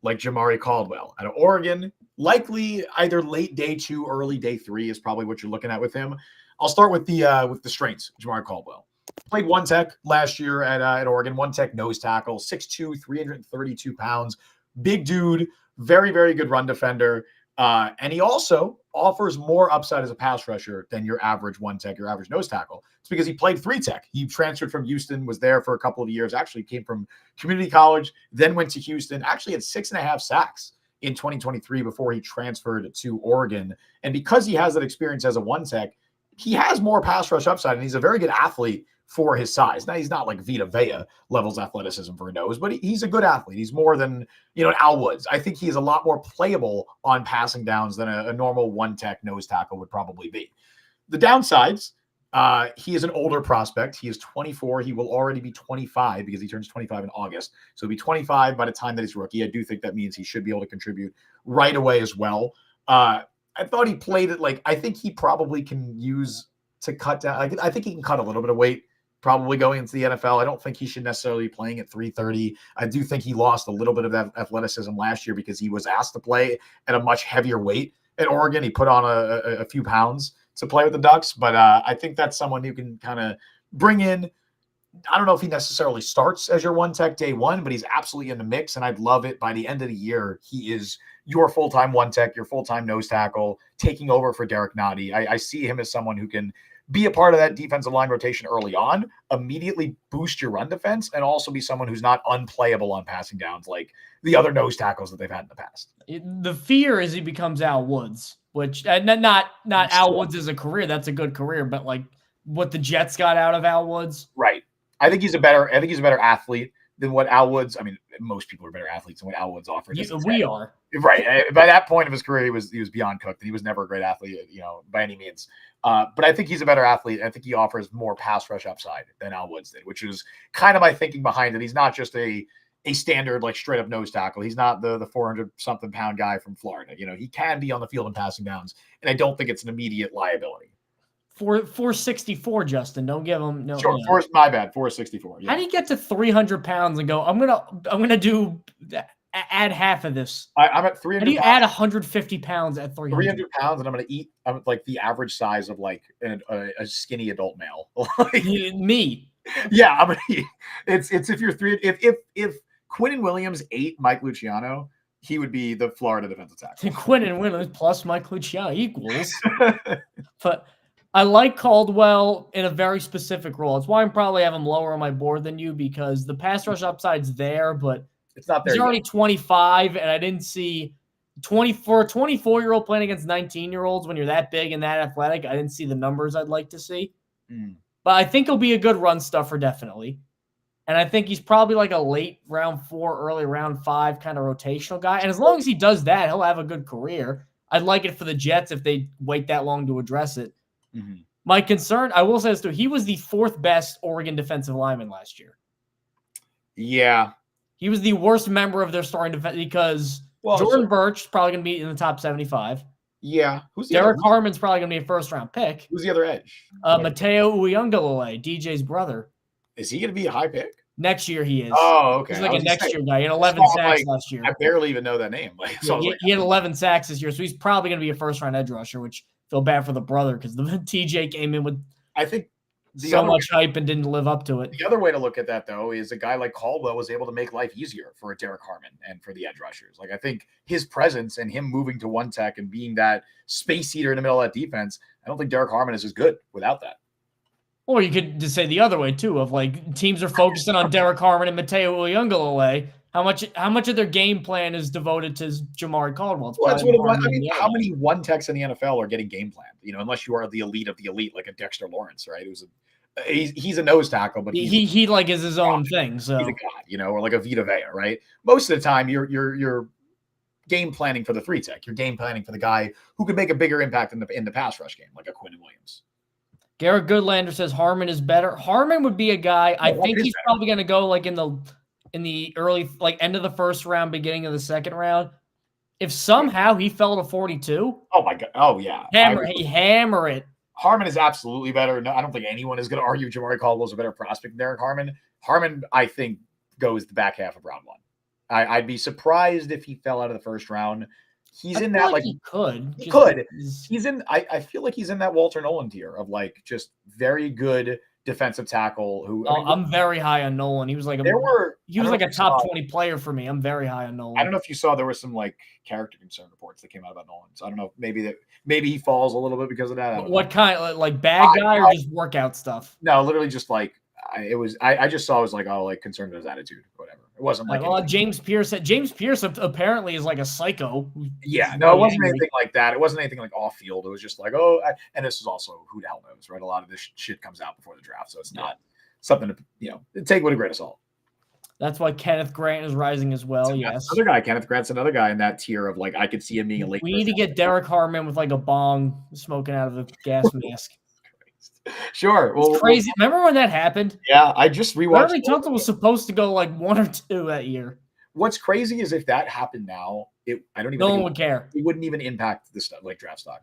S1: like Jamari Caldwell out of Oregon. Likely either late day 2, early day 3 is probably what you're looking at with him. I'll start with the strengths. Jamari Caldwell played one tech last year at Oregon. One tech nose tackle, 6'2", 332 pounds, big dude, very, very good run defender. And he also offers more upside as a pass rusher than your average one tech, your average nose tackle. It's because he played 3 tech. He transferred from Houston, was there for a couple of years, actually came from community college, then went to Houston, actually had 6.5 sacks in 2023 before he transferred to Oregon. And because he has that experience as a one tech, he has more pass rush upside, and he's a very good athlete for his size. Now, he's not like Vita Vea levels athleticism for a nose, but he's a good athlete. He's more than, an Al Woods. I think he is a lot more playable on passing downs than a normal one tech nose tackle would probably be. The downsides, he is an older prospect. He is 24. He will already be 25 because he turns 25 in August. So he'll be 25 by the time that he's rookie. I do think that means he should be able to contribute right away as well. I thought he played it I think he probably can use to cut down. I think he can cut a little bit of weight probably going into the NFL. I don't think he should necessarily be playing at 330. I do think he lost a little bit of that athleticism last year because he was asked to play at a much heavier weight at Oregon. He put on a few pounds to play with the Ducks, but I think that's someone you can kind of bring in. I don't know if he necessarily starts as your one tech day one, but he's absolutely in the mix, and I'd love it. By the end of the year, he is your full-time one tech, your full-time nose tackle, taking over for Derek Nottie. I see him as someone who can be a part of that defensive line rotation early on, immediately boost your run defense, and also be someone who's not unplayable on passing downs like the other nose tackles that they've had in the past.
S2: The fear is he becomes Al Woods, which not Al Woods as a career. That's a good career, but like what the Jets got out of Al Woods.
S1: Right. I think he's a better athlete than what Al Woods. I mean, most people are better athletes than what Al Woods offers.
S2: We are.
S1: Right. By that point of his career, he was beyond cooked. He was never a great athlete, by any means. But I think he's a better athlete. I think he offers more pass rush upside than Al Woods did, which is kind of my thinking behind it. He's not just a standard, straight up nose tackle. He's not the 400-something pound guy from Florida. He can be on the field and passing downs, and I don't think it's an immediate liability.
S2: 464, Justin. Don't give him no.
S1: Sure, my bad. 464. Yeah.
S2: How do you get to 300 pounds and go? I'm gonna do add half of this.
S1: I'm at 300.
S2: How do you add 150 pounds at 300?
S1: 300 pounds, and I'm gonna eat. I'm like the average size of a skinny adult male.
S2: Me.
S1: Yeah, I'm gonna eat. It's if you're if Quinnen Williams ate Mike Luciano, he would be the Florida defensive tackle.
S2: Quinnen Williams plus Mike Luciano equals. But I like Caldwell in a very specific role. It's why I probably have him lower on my board than you, because the pass rush upside's there, but
S1: it's not there.
S2: He's already 25, and I didn't see 24 a 24-year-old playing against 19-year-olds when you're that big and that athletic. I didn't see the numbers I'd like to see. But I think he'll be a good run stuffer, definitely. And I think he's probably like a late round 4, early round 5 kind of rotational guy. And as long as he does that, he'll have a good career. I'd like it for the Jets if they wait that long to address it. Mm-hmm. My concern, I will say this too, he was the 4th best Oregon defensive lineman last year.
S1: Yeah.
S2: He was the worst member of their starting defense because Jordan Birch is probably going to be in the top 75.
S1: Yeah. Who's the
S2: Derek
S1: other?
S2: Harmon's probably going to be a first-round pick.
S1: Who's the other edge?
S2: Mateo Uyunglele, DJ's brother.
S1: Is he going to be a high pick?
S2: Next year he is.
S1: Oh, okay.
S2: He's like a next year guy. He had 11 sacks last year.
S1: I barely even know that name.
S2: He had 11 sacks this year, so he's probably going to be a first-round edge rusher, which feel bad for the brother because the TJ came in with so much hype and didn't live up to it.
S1: The other way to look at that, though, is a guy like Caldwell was able to make life easier for Derek Harmon and for the edge rushers. Like, I think his presence and him moving to one tech and being that space eater in the middle of that defense, I don't think Derek Harmon is as good without that.
S2: Or you could just say the other way too, of like teams are focusing on Derek Harmon and Mateo Uyunglele. How much of their game plan is devoted to Jamari Caldwell?
S1: That's what it was. I mean, how many one techs in the NFL are getting game planned? Unless you are the elite of the elite, like a Dexter Lawrence, right? He's a nose tackle, but
S2: he like is his own thing. So
S1: he's a god, or like a Vita Vea, right? Most of the time, you're game planning for the 3 tech. You're game planning for the guy who can make a bigger impact in the pass rush game, like a Quinn Williams.
S2: Garrett Goodlander says Harmon is better. Harmon would be a guy. I think he's probably going to go like in the early, like end of the first round, beginning of the second round. If somehow he fell to 42,
S1: oh my god, oh yeah,
S2: hammer it.
S1: Harmon is absolutely better. No, I don't think anyone is going to argue Jamari Caldwell is a better prospect than Derek Harmon. Harmon, I think, goes the back half of round 1. I'd be surprised if he fell out of the first round. He's in that, like
S2: he could.
S1: He's in. I feel like he's in that Walter Nolan tier of like just very good defensive tackle.
S2: I'm very high on Nolan. He was like a top 20 player for me. I'm very high on Nolan.
S1: I don't know if you saw there was some like character concern reports that came out about Nolan. So I don't know. Maybe he falls a little bit because of that.
S2: What kind? Like bad guy or just workout stuff?
S1: No, literally just like I just saw it was like concerned with his attitude or whatever. It wasn't like
S2: James Pierce apparently is like a psycho.
S1: Yeah, no, it wasn't anything like that. It wasn't anything like off field. It was just like, and this is also who the hell knows, right? A lot of this shit comes out before the draft, so it's not something to take with a grain of salt.
S2: That's why Kenneth Grant is rising as well. Yes,
S1: another guy. Kenneth Grant's another guy in that tier of like I could see him being a late.
S2: We need to get Derek Harmon with like a bong smoking out of a gas mask.
S1: Sure.
S2: Well, it's crazy. Remember when that happened?
S1: Yeah, I just rewatched.
S2: Larry Tunsil was supposed to go like 1 or 2 that year.
S1: What's crazy is if that happened now,
S2: no one would care.
S1: It wouldn't even impact the stuff like draft stock.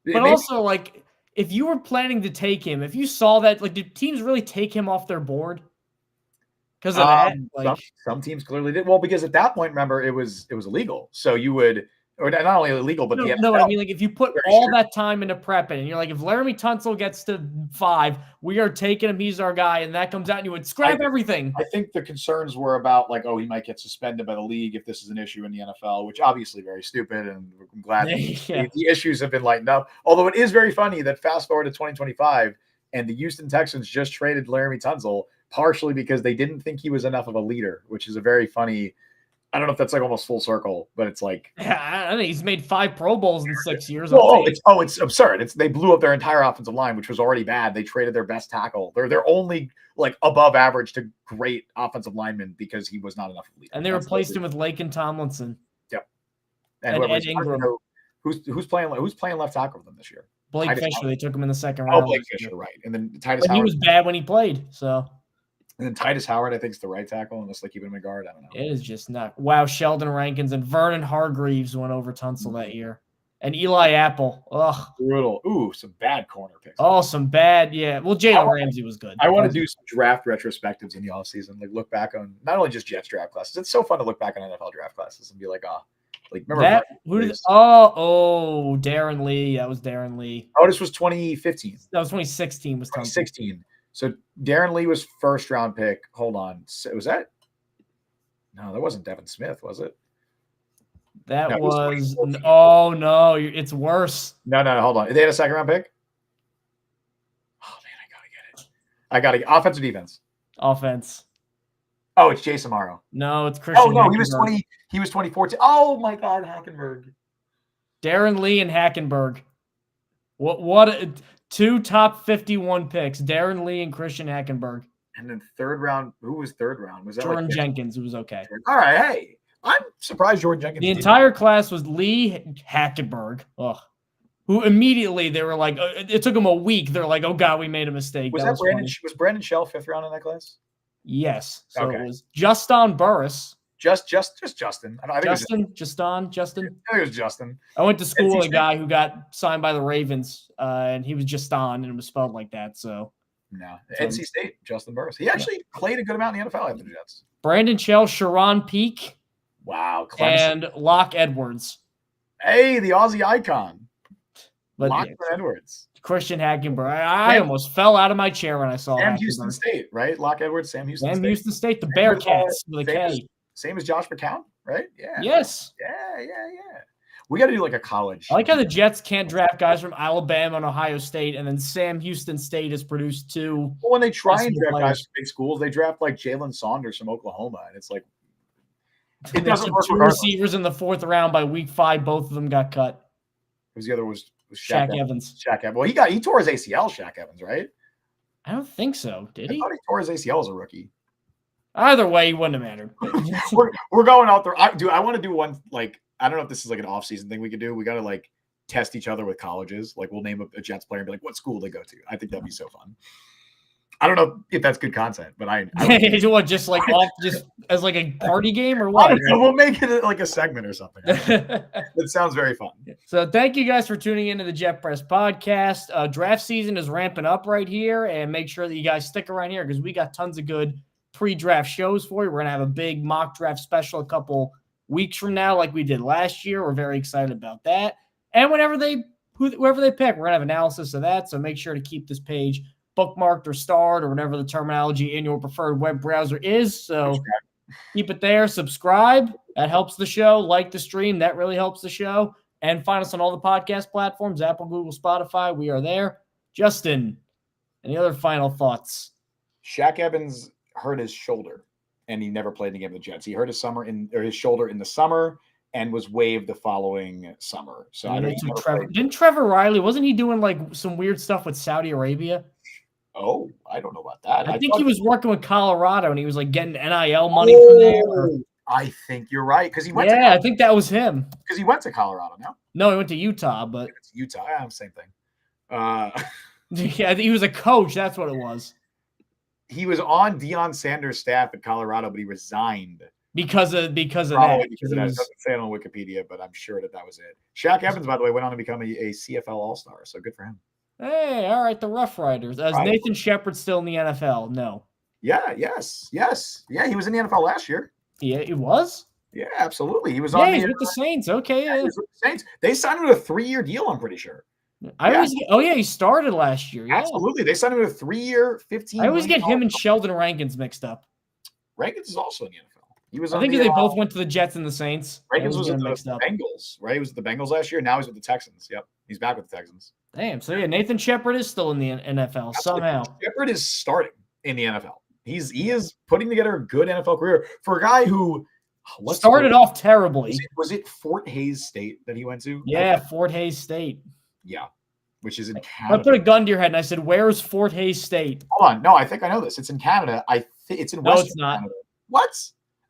S2: But also, like, if you were planning to take him, if you saw that, like, did teams really take him off their board? Because of that, like
S1: some teams clearly did. Well, because at that point, remember, it was illegal. So you would. Or not only illegal, but
S2: no, I mean, like, if you put all that time into prepping and you're like, if Laramie Tunsil gets to 5, we are taking him, he's our guy, and that comes out and you would scrap everything.
S1: I think the concerns were about, like, he might get suspended by the league if this is an issue in the NFL, which obviously very stupid, and I'm glad the issues have been lightened up. Although it is very funny that fast forward to 2025, and the Houston Texans just traded Laramie Tunsil partially because they didn't think he was enough of a leader, which is a very funny – I don't know if that's like almost full circle, but it's like
S2: I think he's made 5 Pro Bowls in 6 years.
S1: It's absurd. They blew up their entire offensive line, which was already bad. They traded their best tackle. They're only like above average to great offensive lineman because he was not enough of a leader.
S2: And they replaced him with Laken Tomlinson.
S1: Yep.
S2: And Ed Ingram.
S1: Who's playing left tackle for them this year?
S2: Blake Fisher. They took him in the second round.
S1: Oh, Blake Fisher, right. And then Titus Howard.
S2: He was bad when he played, so.
S1: And then Titus Howard, I think, is the right tackle, unless they keep him in guard. I don't know.
S2: It is just not. Wow, Sheldon Rankins and Vernon Hargreaves went over Tunsil that year. And Eli Apple. Ugh.
S1: Brutal. Ooh, some bad corner picks.
S2: Oh, some bad, yeah. Well, Jalen Ramsey was good.
S1: I want to do some draft retrospectives in the offseason. Like, look back on not only just Jets draft classes. It's so fun to look back on NFL draft classes and be like, remember
S2: that? Darren Lee. That was Darren Lee.
S1: Oh, this was 2015.
S2: That was 2016. Was
S1: 2016. So Darren Lee was first round pick. Hold on. Was that? No, that wasn't Devin Smith, was it?
S2: That was oh no, it's worse.
S1: No, hold on. They had a second round pick? Oh man, I gotta get offensive defense.
S2: Offense.
S1: Oh, it's Jason Morrow.
S2: No, it's Christian.
S1: Oh no, he was 2014. Oh my god, Hackenberg.
S2: Darren Lee and Hackenberg. What 2 top 51 picks, Darren Lee and Christian Hackenberg.
S1: And then third round, who was third round? Was that
S2: Jordan Jenkins? It was okay.
S1: All right, hey, I'm surprised Jordan Jenkins.
S2: The entire class was Lee Hackenberg. Ugh. Who immediately they were like, it took them a week. They're like, oh god, we made a mistake.
S1: Was Brandon Shell 5th round in that class?
S2: Yes. So it was Justin Burris.
S1: Just Justin. I think
S2: Justin.
S1: it was Justin.
S2: I went to school
S1: NC
S2: with a guy who got signed by the Ravens, and he was Justin, and it was spelled like that. So
S1: no, NC State, Justin Burris. He actually played a good amount in the NFL after the Jets.
S2: Brandon Shell, Sharon Peak,
S1: wow,
S2: Clemson. And Locke Edwards.
S1: Hey, the Aussie icon.
S2: But
S1: Locke Edwards.
S2: Christian Hackenberg. I almost fell out of my chair when I saw
S1: Sam Houston State, right? Locke Edwards, Sam Houston
S2: State, the Bearcats with a K.
S1: Same as Josh McCown, right? Yeah.
S2: Yes.
S1: Yeah. We got to do like a college.
S2: I like how the Jets can't draft guys from Alabama and Ohio State, and then Sam Houston State has produced two.
S1: Well, when they try and draft guys from big schools, they draft like Jalen Saunders from Oklahoma, and it's like it doesn't work.
S2: Two receivers in the 4th round by week 5, both of them got cut.
S1: Who's the other was
S2: Shaq Evans.
S1: Shaq Evans. Well, he tore his ACL, Shaq Evans, right?
S2: I don't think so. Did he?
S1: I thought he tore his ACL as a rookie.
S2: Either way, he wouldn't have mattered.
S1: we're going out there. I want to do one, like, I don't know if this is like an off-season thing we could do. We got to like test each other with colleges. Like we'll name a Jets player and be like, what school they go to. I think that'd be so fun. I don't know if that's good content, but I
S2: what, just like off, just as like a party game or what?
S1: We'll make it like a segment or something. It sounds very fun.
S2: So thank you guys for tuning into the Jet Press podcast. Draft season is ramping up right here, and make sure that you guys stick around here because we got tons of good pre-draft shows for you. We're gonna have a big mock draft special a couple weeks from now, like we did last year. We're very excited about that. And whoever they pick, we're gonna have analysis of that. So make sure to keep this page bookmarked or starred or whatever the terminology in your preferred web browser is. So keep it there. Subscribe. That helps the show. Like the stream. That really helps the show. And find us on all the podcast platforms, Apple, Google, Spotify. We are there. Justin, any other final thoughts?
S1: Shaq Evans hurt his shoulder, and he never played in the game of the Jets. He hurt his shoulder in the summer and was waived the following summer. So
S2: didn't Trevor Riley, wasn't he doing like some weird stuff with Saudi Arabia?
S1: Oh, I don't know about that.
S2: I think he was working with Colorado and he was like getting NIL money from there.
S1: I think you're right because he went.
S2: Yeah, I think that was him.
S1: Because he went to Colorado now.
S2: No, he went to Utah, but
S1: it's Utah. Yeah, same thing.
S2: Yeah, he was a coach. That's what it was.
S1: He was on Deion Sanders' staff at Colorado, but he resigned
S2: because of that.
S1: Because of that. It doesn't say it on Wikipedia, but I'm sure that was it. Shaq Evans, by the way, went on to become a CFL All-Star, so good for him.
S2: Hey, all right, the Rough Riders. Is Nathan Shepard still in the NFL? No.
S1: Yeah, yes. Yeah, he was in the NFL last year.
S2: Yeah, he was?
S1: Yeah, absolutely. He was
S2: he's with the Saints. Okay,
S1: yeah. He was with the Saints. They signed him to a 3-year deal, I'm pretty sure.
S2: He started last year. Yeah.
S1: Absolutely. They signed him to a 3-year, $15
S2: I always get him and Sheldon Rankins mixed up.
S1: Rankins is also in the NFL.
S2: I think they both went to the Jets and the Saints.
S1: Rankins was with the Bengals, right? He was with the Bengals last year. Now he's with the Texans. Yep. He's back with the Texans.
S2: Damn. So, yeah, Nathan Shepard is still in the NFL somehow.
S1: Shepard is starting in the NFL. He is putting together a good NFL career for a guy who
S2: started off terribly.
S1: Was it Fort Hays State that he went to?
S2: Yeah, Fort Hays State.
S1: Yeah, which is in Canada.
S2: I put a gun to your head and I said, "Where's Fort Hays State?"
S1: Hold on. No, I think I know this. It's in Canada. It's in Western
S2: No, it's not.
S1: Canada. What?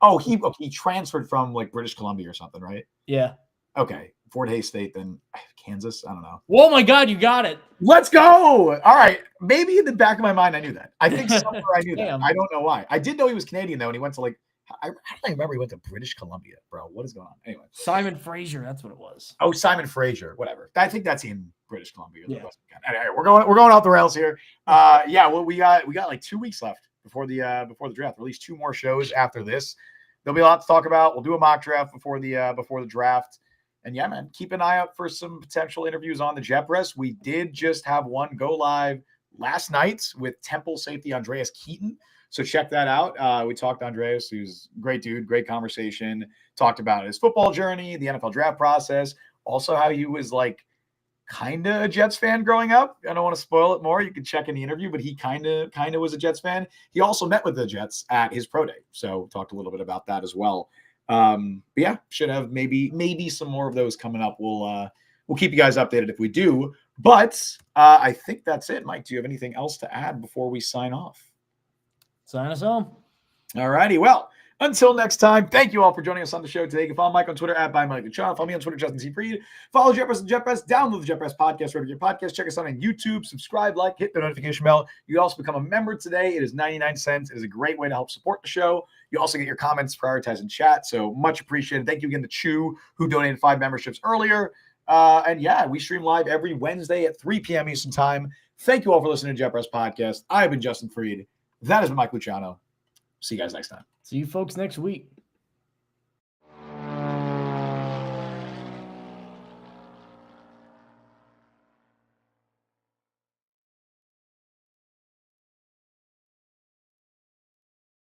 S1: Oh, he transferred from like British Columbia or something, right?
S2: Yeah.
S1: Okay. Fort Hays State, then Kansas. I don't know.
S2: Oh my God, you got it.
S1: Let's go. All right. Maybe in the back of my mind, I knew that. I think somewhere I knew that. I don't know why. I did know he was Canadian though, and he went to like I don't remember he went to British Columbia, bro. What is going on? Anyway.
S2: Simon Fraser, that's what it was.
S1: Oh, Simon Fraser, whatever. I think that's in British Columbia. Yeah. Anyway, we're going off the rails here. Yeah, well, we got like 2 weeks left before the draft. Release 2 more shows after this. There'll be a lot to talk about. We'll do a mock draft before the draft. And yeah, man, keep an eye out for some potential interviews on the Jet Press. We did just have one go live last night with Temple safety Andreas Keaton. So check that out. We talked to Andreas, who's a great dude, great conversation. Talked about his football journey, the NFL draft process, also how he was like kind of a Jets fan growing up. I don't want to spoil it more. You can check in the interview, but he kind of was a Jets fan. He also met with the Jets at his pro day. So talked a little bit about that as well. But yeah, should have maybe some more of those coming up. We'll keep you guys updated if we do. But I think that's it. Mike, do you have anything else to add before we sign off?
S2: Sign us home.
S1: All righty. Well, Until next time, thank you all for joining us on the show today. You can follow Mike on Twitter at @ByMikeLuciano. Follow me on Twitter, Justin T. Fried. Follow JetPress and JetPress. Download the JetPress podcast, wherever your podcast. Check us out on YouTube. Subscribe, like, hit the notification bell. You can also become a member today. It is 99 cents. It is a great way to help support the show. You also get your comments prioritized in chat, so much appreciated. Thank you again to Chew, who donated 5 memberships earlier. And yeah, we stream live every Wednesday at 3 p.m. Eastern Time. Thank you all for listening to JetPress Podcast. I've been Justin Fried. That has been Mike Luciano. See you guys next time.
S2: See you folks next week.